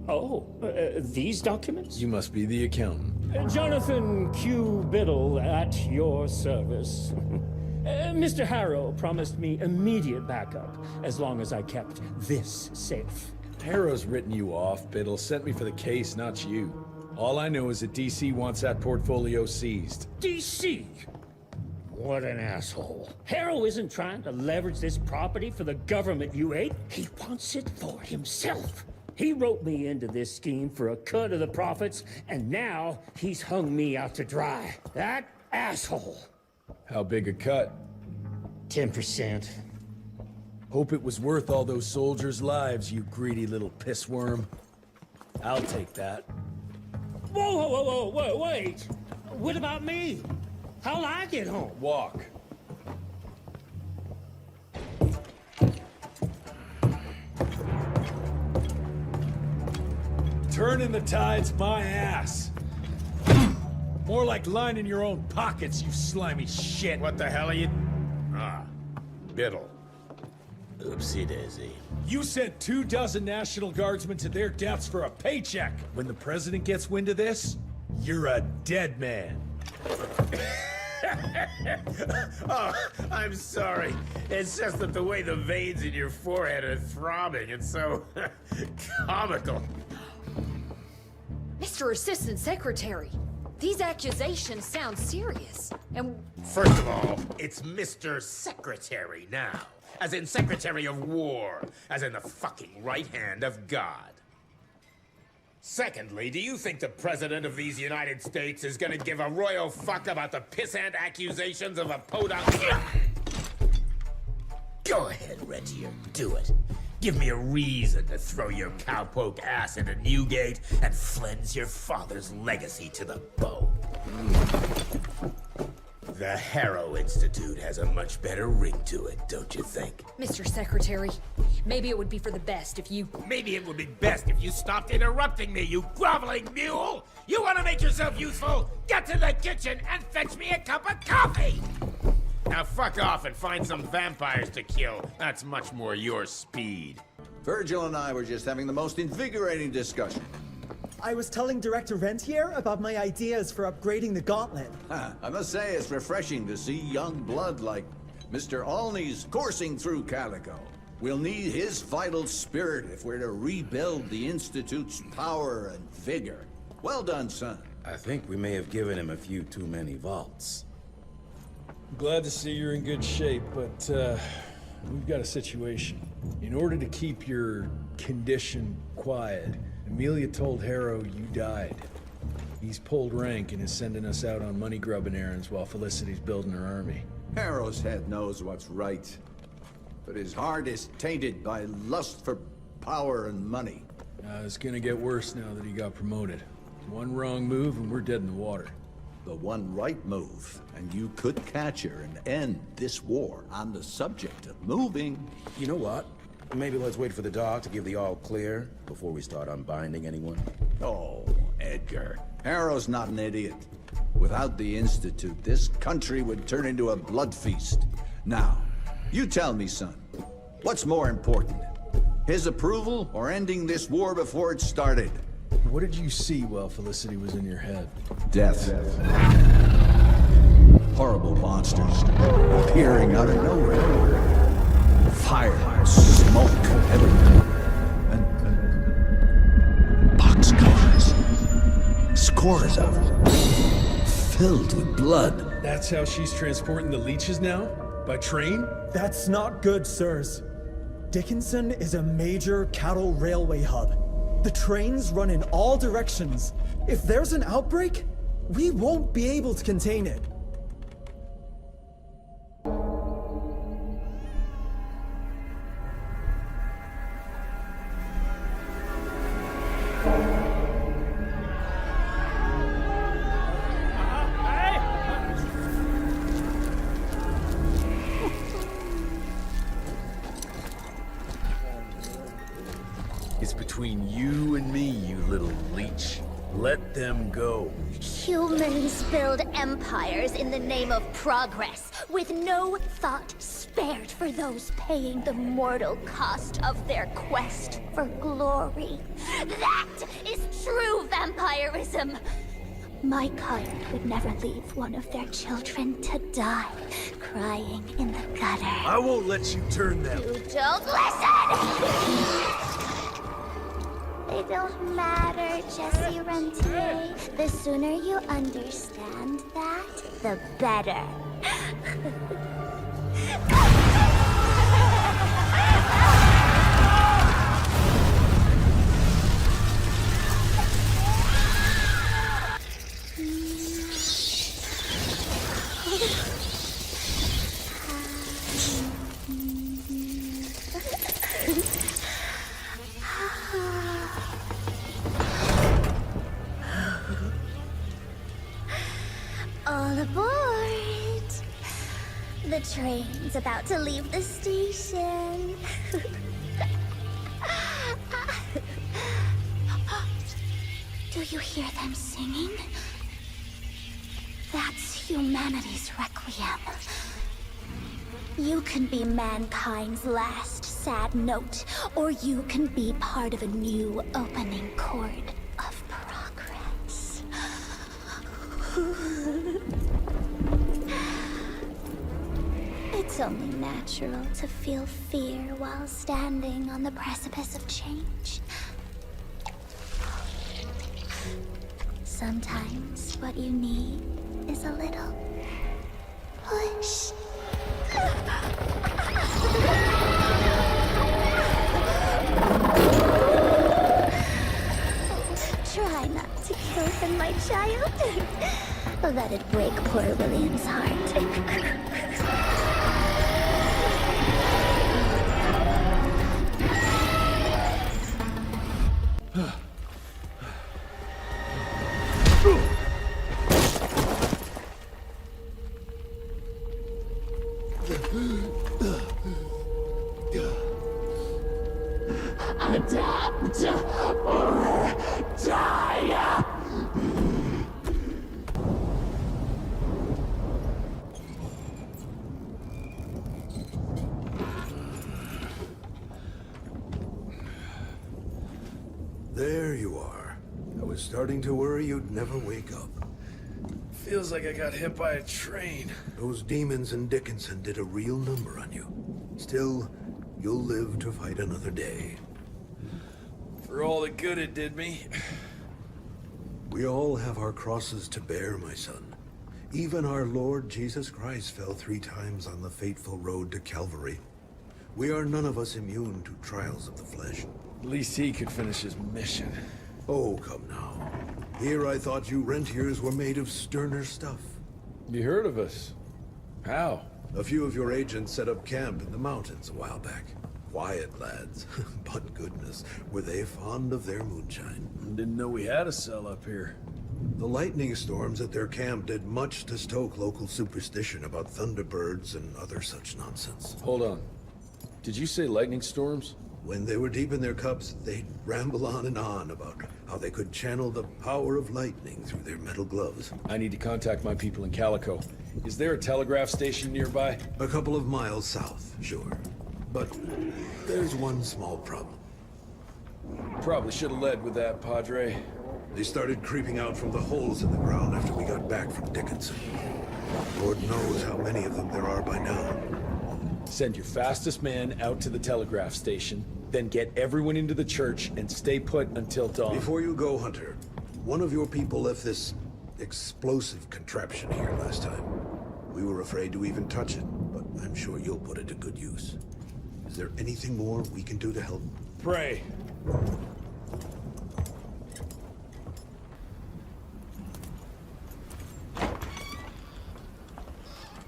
Oh, these documents? You must be the accountant. Jonathan Q. Biddle at your service. Mr. Harrow promised me immediate backup as long as I kept this safe. Harrow's written you off, Biddle. Sent me for the case, not you. All I know is that DC wants that portfolio seized. DC? What an asshole. Harrow isn't trying to leverage this property for the government you ate. He wants it for himself. He wrote me into this scheme for a cut of the profits, and now he's hung me out to dry. That asshole. How big a cut? 10%. Hope it was worth all those soldiers' lives, you greedy little pissworm. I'll take that. Whoa, wait! What about me? How'll I get home? Walk. Turning the tide's my ass. More like lining your own pockets, you slimy shit. What the hell are you... Ah, Biddle. Oopsie daisy. You sent 24 National Guardsmen to their deaths for a paycheck. When the president gets wind of this, you're a dead man. Oh, I'm sorry. It's just that the way the veins in your forehead are throbbing, it's so comical. Mr. Assistant Secretary, these accusations sound serious. And first of all, it's Mr. Secretary now. As in Secretary of War. As in the fucking right hand of God. Secondly, do you think the President of these United States is gonna give a royal fuck about the pissant accusations of a podunk? Go ahead, Rentier, do it. Give me a reason to throw your cowpoke ass into Newgate and cleanse your father's legacy to the bone. The Harrow Institute has a much better ring to it, don't you think? Mr. Secretary, maybe it would be for the best if you... Maybe it would be best if you stopped interrupting me, you groveling mule! You want to make yourself useful? Get to the kitchen and fetch me a cup of coffee! Now fuck off and find some vampires to kill. That's much more your speed. Virgil and I were just having the most invigorating discussion. I was telling Director Rentier about my ideas for upgrading the Gauntlet. I must say it's refreshing to see young blood like Mr. Olney's coursing through Calico. We'll need his vital spirit if we're to rebuild the Institute's power and vigor. Well done, son. I think we may have given him a few too many vaults. Glad to see you're in good shape, but we've got a situation. In order to keep your condition quiet, Amelia told Harrow you died. He's pulled rank and is sending us out on money-grubbing errands while Felicity's building her army. Harrow's head knows what's right, but his heart is tainted by lust for power and money. It's gonna get worse now that he got promoted. One wrong move and we're dead in the water. The one right move, and you could catch her and end this war. On the subject of moving... You know what? Maybe let's wait for the dog to give the all clear before we start unbinding anyone. Oh, Edgar. Harrow's not an idiot. Without the Institute, this country would turn into a blood feast. Now, you tell me, son, what's more important? His approval or ending this war before it started? What did you see while Felicity was in your head? Death. Horrible monsters appearing out of nowhere. Fire, smoke, everywhere. And boxcars. Scores of them. Filled with blood. That's how she's transporting the leeches now? By train? That's not good, sirs. Dickinson is a major cattle railway hub. The trains run in all directions. If there's an outbreak, we won't be able to contain it. It's between you and me, you little leech. Let them go. Humans build empires in the name of progress, with no thought spared for those paying the mortal cost of their quest for glory. That is true vampirism! My kind would never leave one of their children to die, crying in the gutter. I won't let you turn them. You don't listen! They don't matter, Jesse Rentier. The sooner you understand that, the better. All aboard! The train's about to leave the station. Do you hear them singing? That's humanity's requiem. You can be mankind's last sad note, or you can be part of a new opening chord of progress. It's only natural to feel fear while standing on the precipice of change. Sometimes what you need is a little push. Try not to kill him, my child. Let it break poor William's heart. Adapt or die! There you are. I was starting to worry you'd never wake up. Feels like I got hit by a train. Those demons in Dickinson did a real number on you. Still, you'll live to fight another day. For all the good it did me. We all have our crosses to bear, my son. Even our Lord Jesus Christ fell 3 times on the fateful road to Calvary. We are none of us immune to trials of the flesh. At least he could finish his mission. Oh, come now. Here I thought you Rentiers were made of sterner stuff. You heard of us. How? A few of your agents set up camp in the mountains a while back. Quiet lads, but goodness, were they fond of their moonshine. Didn't know we had a cell up here. The lightning storms at their camp did much to stoke local superstition about thunderbirds and other such nonsense. Hold on. Did you say lightning storms? When they were deep in their cups, they'd ramble on and on about how they could channel the power of lightning through their metal gloves. I need to contact my people in Calico. Is there a telegraph station nearby? A couple of miles south, sure. But there's one small problem. Probably should have led with that, Padre. They started creeping out from the holes in the ground after we got back from Dickinson. Lord knows how many of them there are by now. Send your fastest man out to the telegraph station, then get everyone into the church and stay put until dawn. Before you go, Hunter, one of your people left this explosive contraption here last time. We were afraid to even touch it, but I'm sure you'll put it to good use. Is there anything more we can do to help? Pray.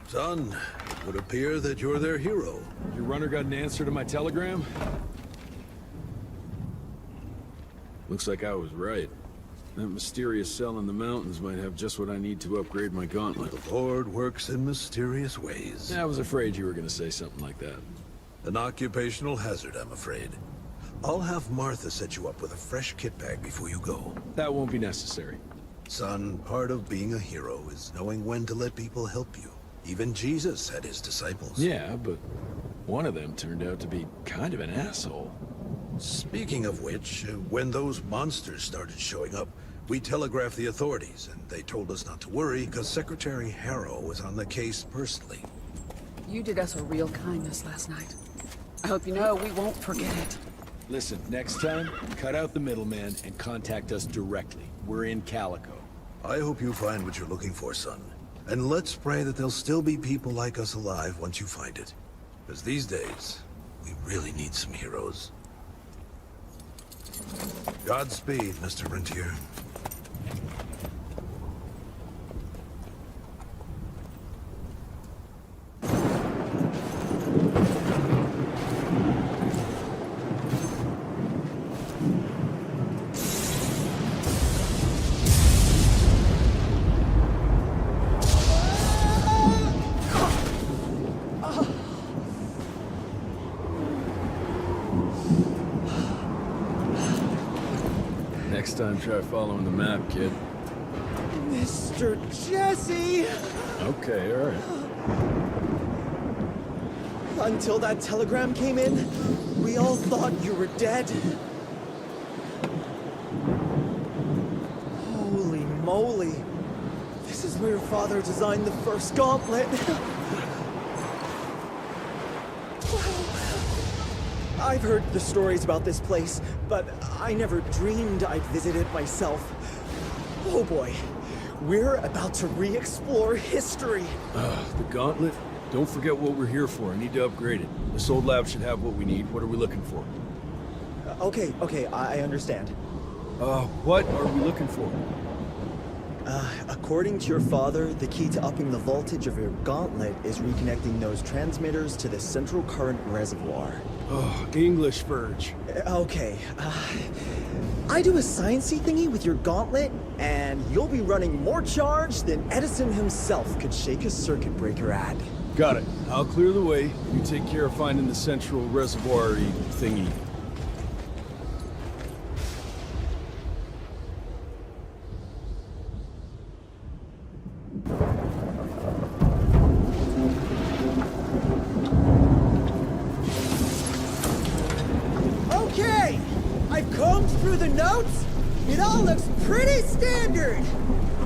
Son, it would appear that you're their hero. Your runner got an answer to my telegram? Looks like I was right. That mysterious cell in the mountains might have just what I need to upgrade my gauntlet. The Lord works in mysterious ways. I was afraid you were gonna say something like that. An occupational hazard, I'm afraid. I'll have Martha set you up with a fresh kit bag before you go. That won't be necessary. Son, part of being a hero is knowing when to let people help you. Even Jesus had his disciples. Yeah, but one of them turned out to be kind of an asshole. Speaking of which, when those monsters started showing up, we telegraphed the authorities, and they told us not to worry because Secretary Harrow was on the case personally. You did us a real kindness last night. I hope you know we won't forget it. Listen, next time, cut out the middleman and contact us directly. We're in Calico. I hope you find what you're looking for, son. And let's pray that there'll still be people like us alive once you find it. Because these days, we really need some heroes. Godspeed, Mr. Rentier. Next time, try following the map, kid. Mr. Jesse! Okay, all right. Until that telegram came in, we all thought you were dead. Holy moly. This is where your father designed the first gauntlet. I've heard the stories about this place, but I never dreamed I'd visit it myself. Oh boy, we're about to re-explore history. The gauntlet? Don't forget what we're here for. I need to upgrade it. This old lab should have what we need. What are we looking for? Okay, I understand. What are we looking for? According to your father, the key to upping the voltage of your gauntlet is reconnecting those transmitters to the central current reservoir. Oh, English Verge. Okay, I do a sciencey thingy with your gauntlet, and you'll be running more charge than Edison himself could shake a circuit breaker at. Got it. I'll clear the way. You take care of finding the central reservoir-y thingy. Okay, I've combed through the notes. It all looks pretty standard.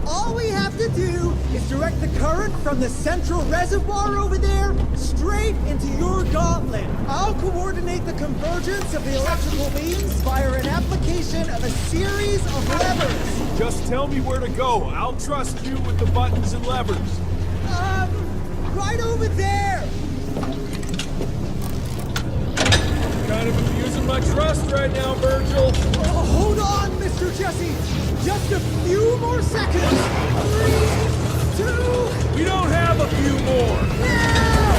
All we have to do is direct the current from the central reservoir over there straight into your gauntlet. I'll coordinate the convergence of the electrical beams via an application of a series of levers. Just tell me where to go. I'll trust you with the buttons and levers. Right over there. Kind of abusing my trust right now, Virgil. Oh, hold on, Mr. Jesse. Just a few more seconds. 3, 2... We don't have a few more. Now!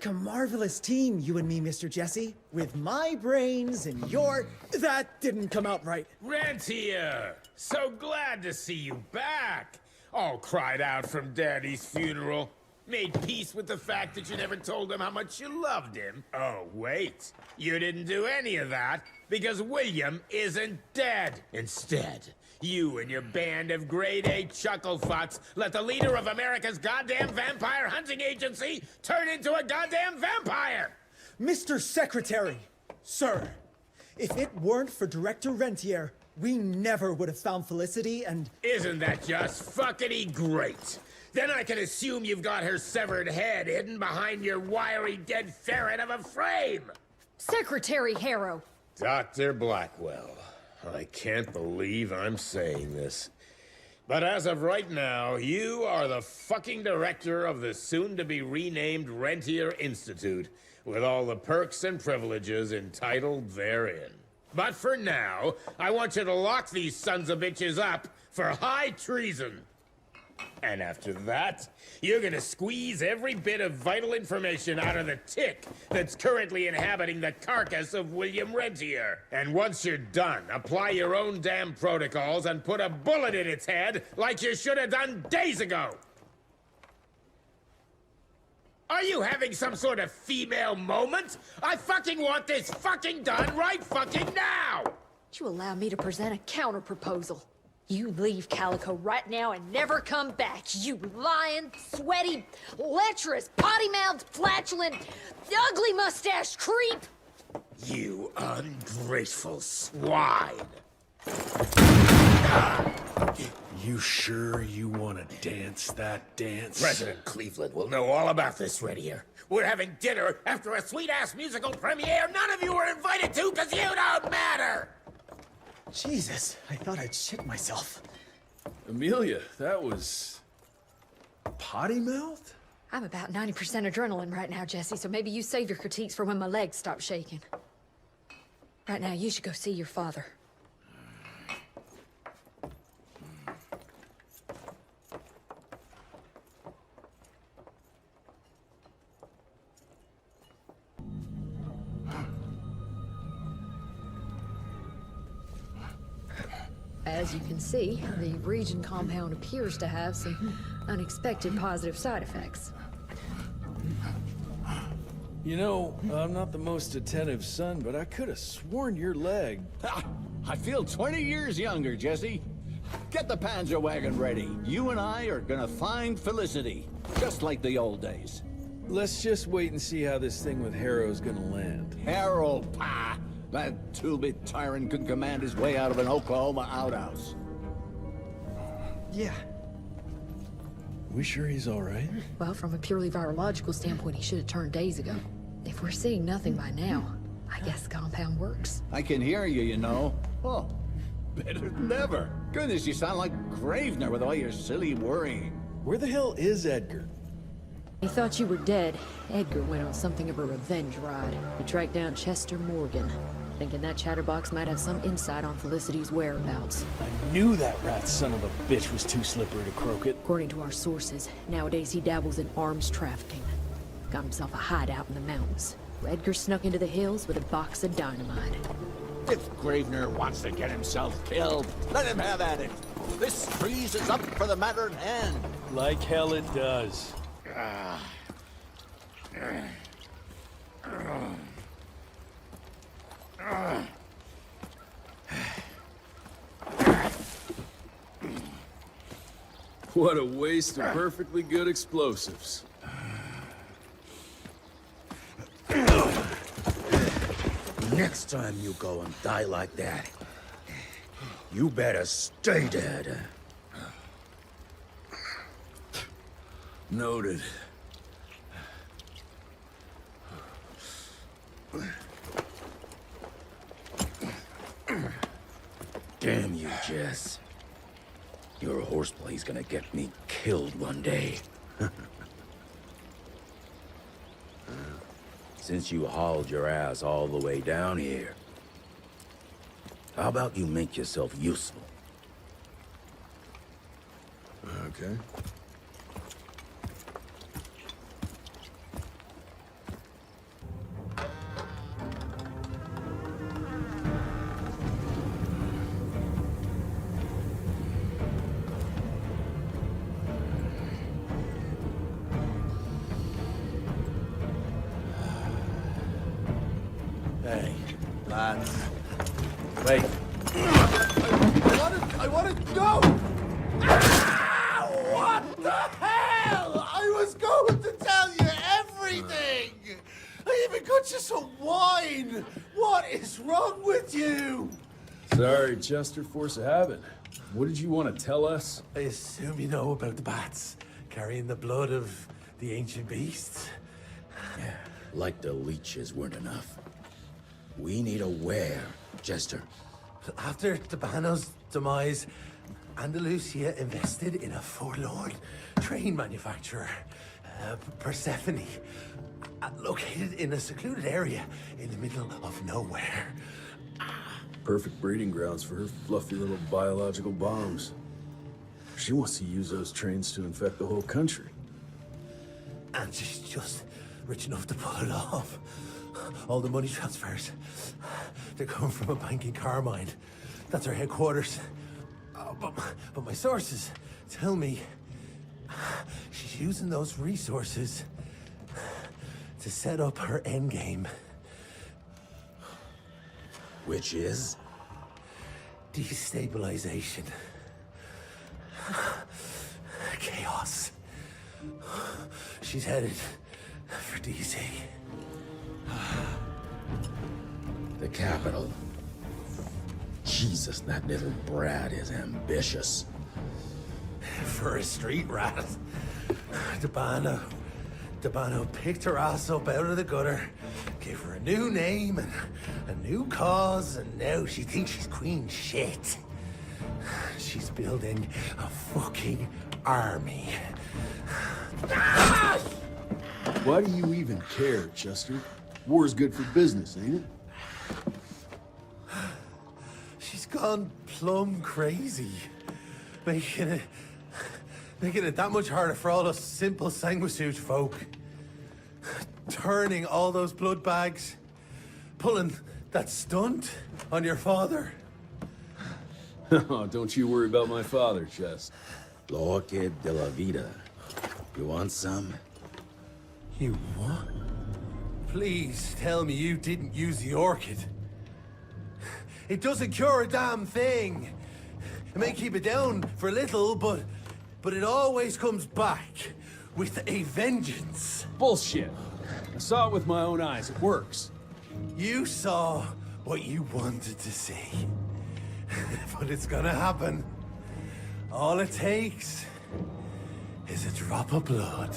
a marvelous team, you and me, Mr. Jesse. With my brains and your... That didn't come out right. Rentier! So glad to see you back! All cried out from Daddy's funeral. Made peace with the fact that you never told him how much you loved him. Oh, wait. You didn't do any of that because William isn't dead. Instead, you and your band of grade-A chucklefucks let the leader of America's goddamn vampire hunting agency turn into a goddamn vampire! Mr. Secretary, sir, if it weren't for Director Rentier, we never would have found Felicity and... Isn't that just fuckity great? Then I can assume you've got her severed head hidden behind your wiry dead ferret of a frame! Secretary Harrow! Dr. Blackwell, I can't believe I'm saying this. But as of right now, you are the fucking director of the soon-to-be-renamed Rentier Institute, with all the perks and privileges entitled therein. But for now, I want you to lock these sons of bitches up for high treason. And after that, you're gonna squeeze every bit of vital information out of the tick that's currently inhabiting the carcass of William Rentier. And once you're done, apply your own damn protocols and put a bullet in its head like you should have done days ago. Are you having some sort of female moment? I fucking want this fucking done right fucking now! Would you allow me to present a counter-proposal? You leave Calico right now and never come back, you lying, sweaty, lecherous, potty-mouthed, flatulent, ugly mustached creep! You ungrateful swine! You sure you want to dance that dance? President Cleveland will know all about this, Rentier. We're having dinner after a sweet-ass musical premiere none of you were invited to because you don't matter! Jesus, I thought I'd shit myself. Amelia, that was... potty mouth? I'm about 90% adrenaline right now, Jesse, so maybe you save your critiques for when my legs stop shaking. Right now, you should go see your father. As you can see, the region compound appears to have some unexpected positive side effects. You know, I'm not the most attentive son, but I could have sworn your leg... I feel 20 years younger, Jesse. Get the Panzer wagon ready. You and I are gonna find Felicity, just like the old days. Let's just wait and see how this thing with Harrow's gonna land. Harrow, pah! That two-bit tyrant could command his way out of an Oklahoma outhouse. Yeah. We sure he's all right? Well, from a purely virological standpoint, he should have turned days ago. If we're seeing nothing by now, I guess the compound works. I can hear you, you know. Oh, better than ever. Goodness, you sound like Gravener with all your silly worrying. Where the hell is Edgar? He thought you were dead. Edgar went on something of a revenge ride. He tracked down Chester Morgan, thinking that chatterbox might have some insight on Felicity's whereabouts. I knew that rat son of a bitch was too slippery to croak it. According to our sources, nowadays he dabbles in arms trafficking. Got himself a hideout in the mountains. Edgar snuck into the hills with a box of dynamite. If Gravener wants to get himself killed, let him have at it. This trees is up for the matter at hand. Like hell it does. What a waste of perfectly good explosives. Next time you go and die like that, you better stay dead. Noted. Damn you, Jess. Your horseplay's gonna get me killed one day. Since you hauled your ass all the way down here, how about you make yourself useful? Okay. Hey, lads. Wait. I want to go! Ah, what the hell? I was going to tell you everything! I even got you some wine! What is wrong with you? Sorry, Chester, force of habit. What did you want to tell us? I assume you know about the bats carrying the blood of the ancient beasts. Yeah, like the leeches weren't enough. We need a where, Chester. After Tabano's demise, Andalusia invested in a forlorn train manufacturer, Persephone, located in a secluded area in the middle of nowhere. Perfect breeding grounds for her fluffy little biological bombs. She wants to use those trains to infect the whole country. And she's just rich enough to pull it off. All the money transfers, they're coming from a bank in Carmine. That's her headquarters. But my sources tell me she's using those resources to set up her endgame. Which is? Destabilization. Chaos. She's headed for DC. The capital. Jesus, that little brat is ambitious. For a street rat. Tabano picked her ass up out of the gutter, gave her a new name and a new cause, and now she thinks she's queen shit. She's building a fucking army. Why do you even care, Chester? War's good for business, ain't it? She's gone plumb crazy. Making it that much harder for all us simple sanguisuge folk. Turning all those blood bags. Pulling that stunt on your father. Oh, don't you worry about my father, Chest. L'orchid de la vida. You want some? You what? Please tell me you didn't use the orchid. It doesn't cure a damn thing. It may keep it down for a little, but it always comes back with a vengeance. Bullshit. I saw it with my own eyes. It works. You saw what you wanted to see. But it's gonna happen. All it takes is a drop of blood.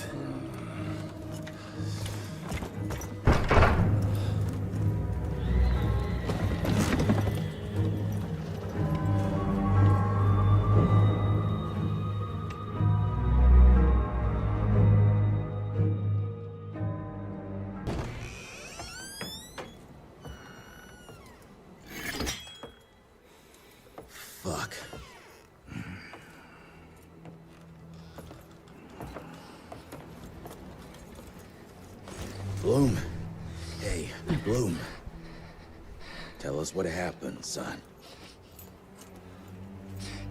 Fuck. Bloom. Hey, Bloom. Tell us what happened, son.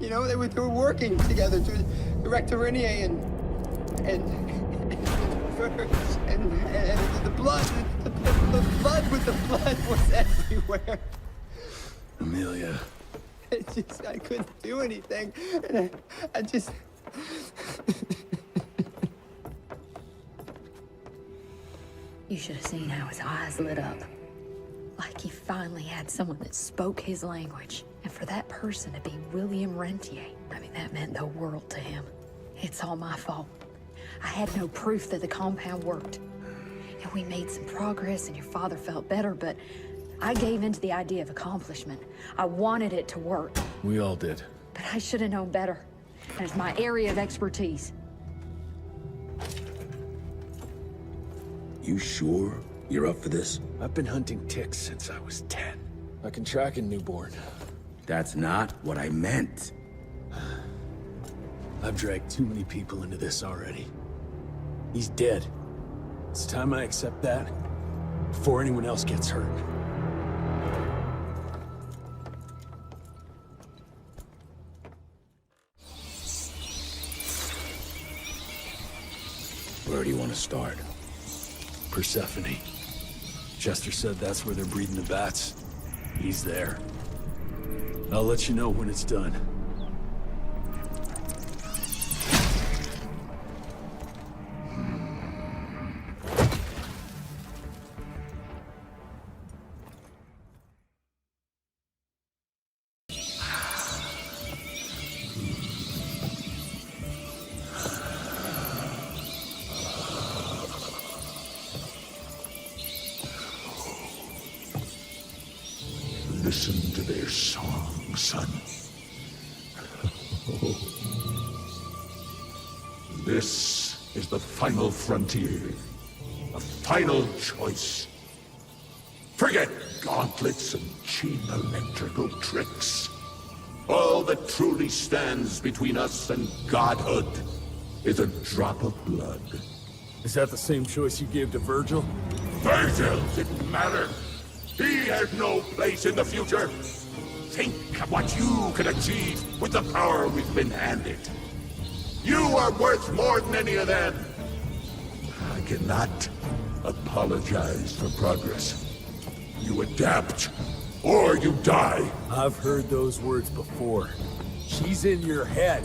You know, they were working together to direct Renier and the blood with the blood was everywhere. Amelia. I couldn't do anything. And I just... You should have seen how his eyes lit up. Like he finally had someone that spoke his language. And for that person to be William Rentier, I mean, that meant the world to him. It's all my fault. I had no proof that the compound worked. And we made some progress and your father felt better, but I gave in to the idea of accomplishment. I wanted it to work. We all did. But I should have known better. And it's my area of expertise. You sure you're up for this? I've been hunting ticks since I was 10. I can track a newborn. That's not what I meant. I've dragged too many people into this already. He's dead. It's time I accept that before anyone else gets hurt. Where do you want to start? Persephone. Chester said that's where they're breeding the bats. He's there. I'll let you know when it's done. Listen to their song, son. This is the final frontier. A final choice. Forget gauntlets and cheap electrical tricks. All that truly stands between us and godhood is a drop of blood. Is that the same choice you gave to Virgil? Virgil didn't matter. He has no place in the future. Think of what you can achieve with the power we've been handed. You are worth more than any of them. I cannot apologize for progress. You adapt, or you die. I've heard those words before. She's in your head.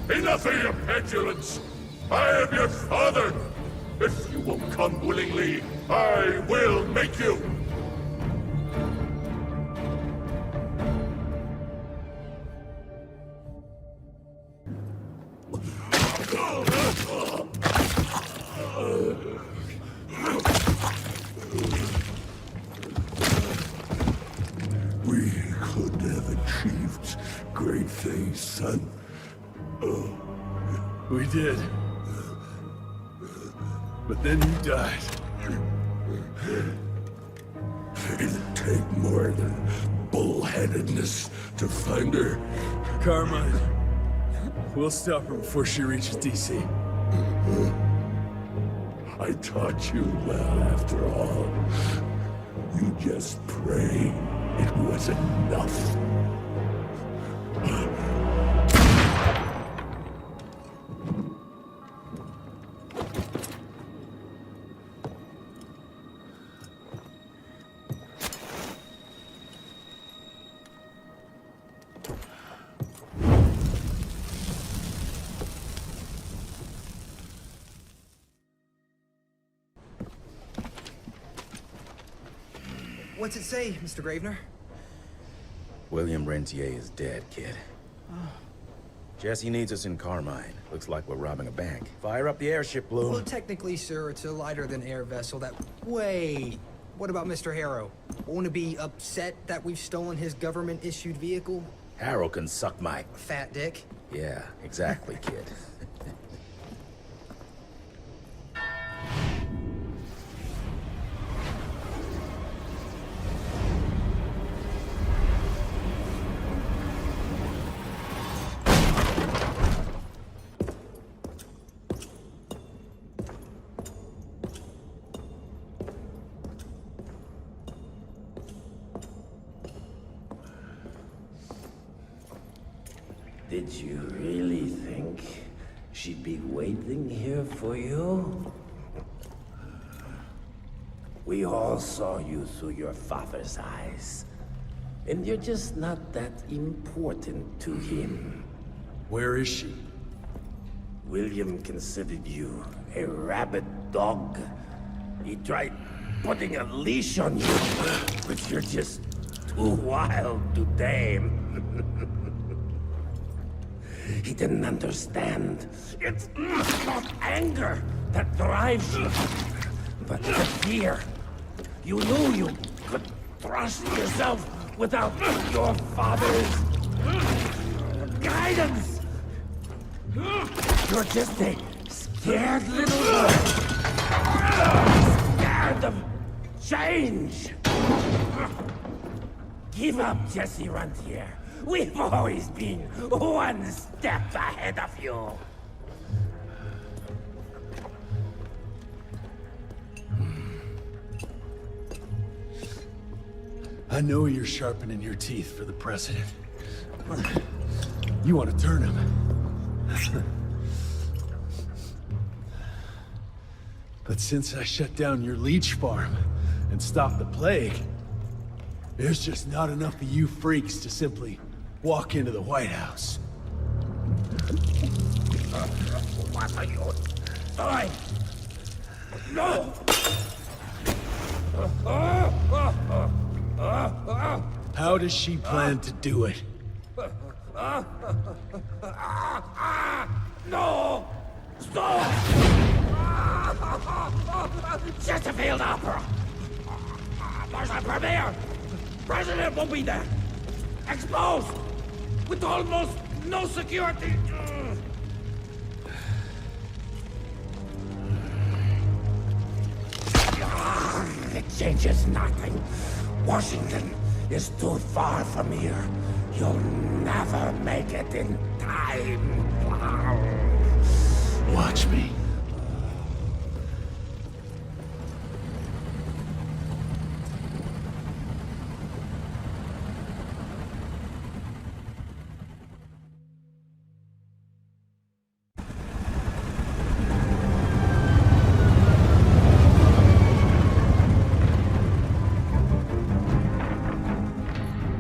Enough of your petulance. I am your father. If you won't come willingly, I will make you. We could have achieved great things, son. We did. But then you died. It didn't take more than bullheadedness to find her. Carmine, we'll stop her before she reaches DC. I taught you well after all. You just pray it was enough. What's it say, Mr. Gravener? William Rentier is dead, kid. Jesse needs us in Carmine. Looks like we're robbing a bank. Fire up the airship, Bloom. Well, technically, sir, it's a lighter-than-air vessel that... Wait! What about Mr. Harrow? Won't he be upset that we've stolen his government-issued vehicle? Harrow can suck my... Fat dick? Yeah, exactly, kid. Did you really think she'd be waiting here for you? We all saw you through your father's eyes. And you're just not that important to him. Where is she? William considered you a rabid dog. He tried putting a leash on you, but you're just too wild to tame. He didn't understand. It's not anger that drives you, but the fear. You knew you could trust yourself without your father's guidance. You're just a scared little boy. Scared of change. Give up, Jesse Rentier. We've always been one step ahead of you. I know you're sharpening your teeth for the president. You want to turn him. But since I shut down your leech farm, and stop the plague, there's just not enough of you freaks to simply walk into the White House. What are you doing? No! How does she plan to do it? No! Stop! Chesterfield Opera! There's a premiere! President won't be there! Exposed! With almost no security! It changes nothing. Washington is too far from here. You'll never make it in time. Watch me.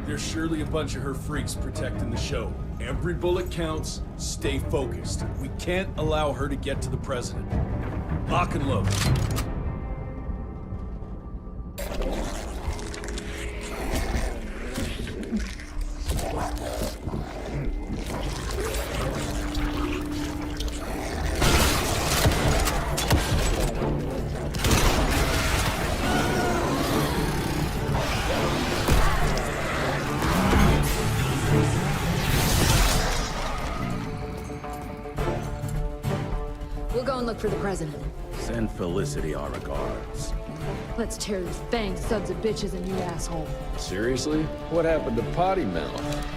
There's surely a bunch of her freaks protecting the show. Every bullet counts. Stay focused. We can't allow her to get to the president. Lock and load. We'll go and look for the president. Send Felicity our regards. Let's tear these fanged sons of bitches a new asshole. Seriously? What happened to Potty Mouth?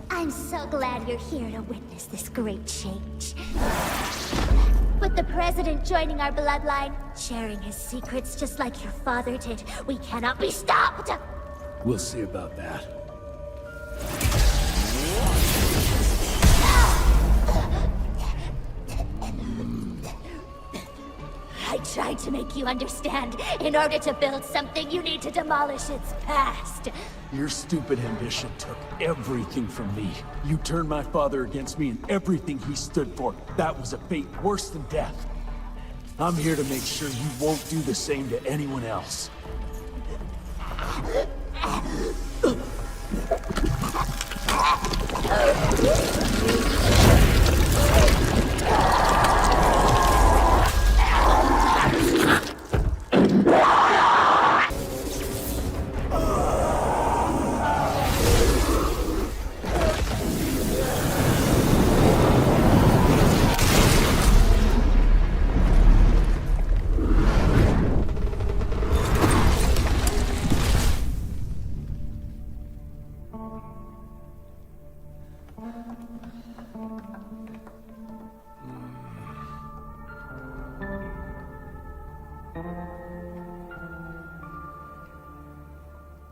I'm so glad you're here to witness this great change. With the president joining our bloodline, sharing his secrets just like your father did, we cannot be stopped! We'll see about that. I tried to make you understand. In order to build something, you need to demolish its past. Your stupid ambition took everything from me. You turned my father against me and everything he stood for. That was a fate worse than death. I'm here to make sure you won't do the same to anyone else.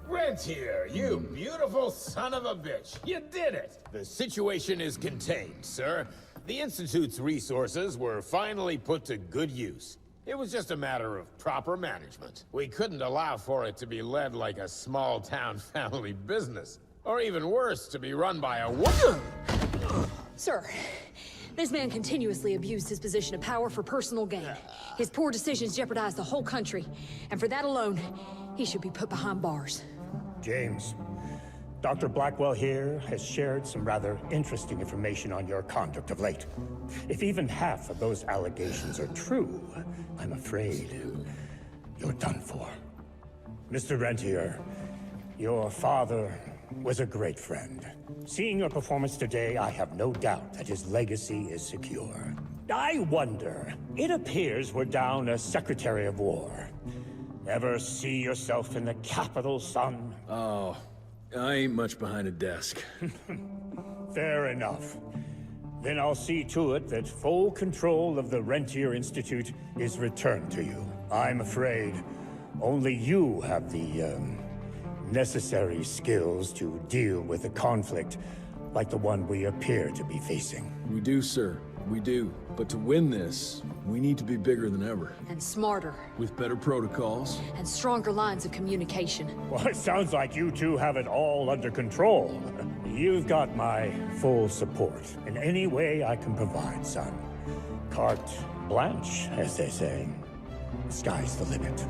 Rentier, you beautiful son of a bitch. You did it. The situation is contained, sir. The Institute's resources were finally put to good use. It was just a matter of proper management. We couldn't allow for it to be led like a small-town family business. Or even worse, to be run by a woman. Sir, this man continuously abused his position of power for personal gain. His poor decisions jeopardized the whole country. And for that alone, he should be put behind bars. James, Dr. Blackwell here has shared some rather interesting information on your conduct of late. If even half of those allegations are true, I'm afraid you're done for. Mr. Rentier, your father was a great friend. Seeing your performance today, I have no doubt that his legacy is secure. I wonder, it appears we're down a Secretary of War. Ever see yourself in the Capitol, son? Oh, I ain't much behind a desk. Fair enough. Then I'll see to it that full control of the Rentier Institute is returned to you. I'm afraid only you have the, necessary skills to deal with a conflict like the one we appear to be facing. We do, sir. We do. But to win this, we need to be bigger than ever. And smarter. With better protocols. And stronger lines of communication. Well, it sounds like you two have it all under control. You've got my full support in any way I can provide, son. Carte blanche, as they say. Sky's the limit.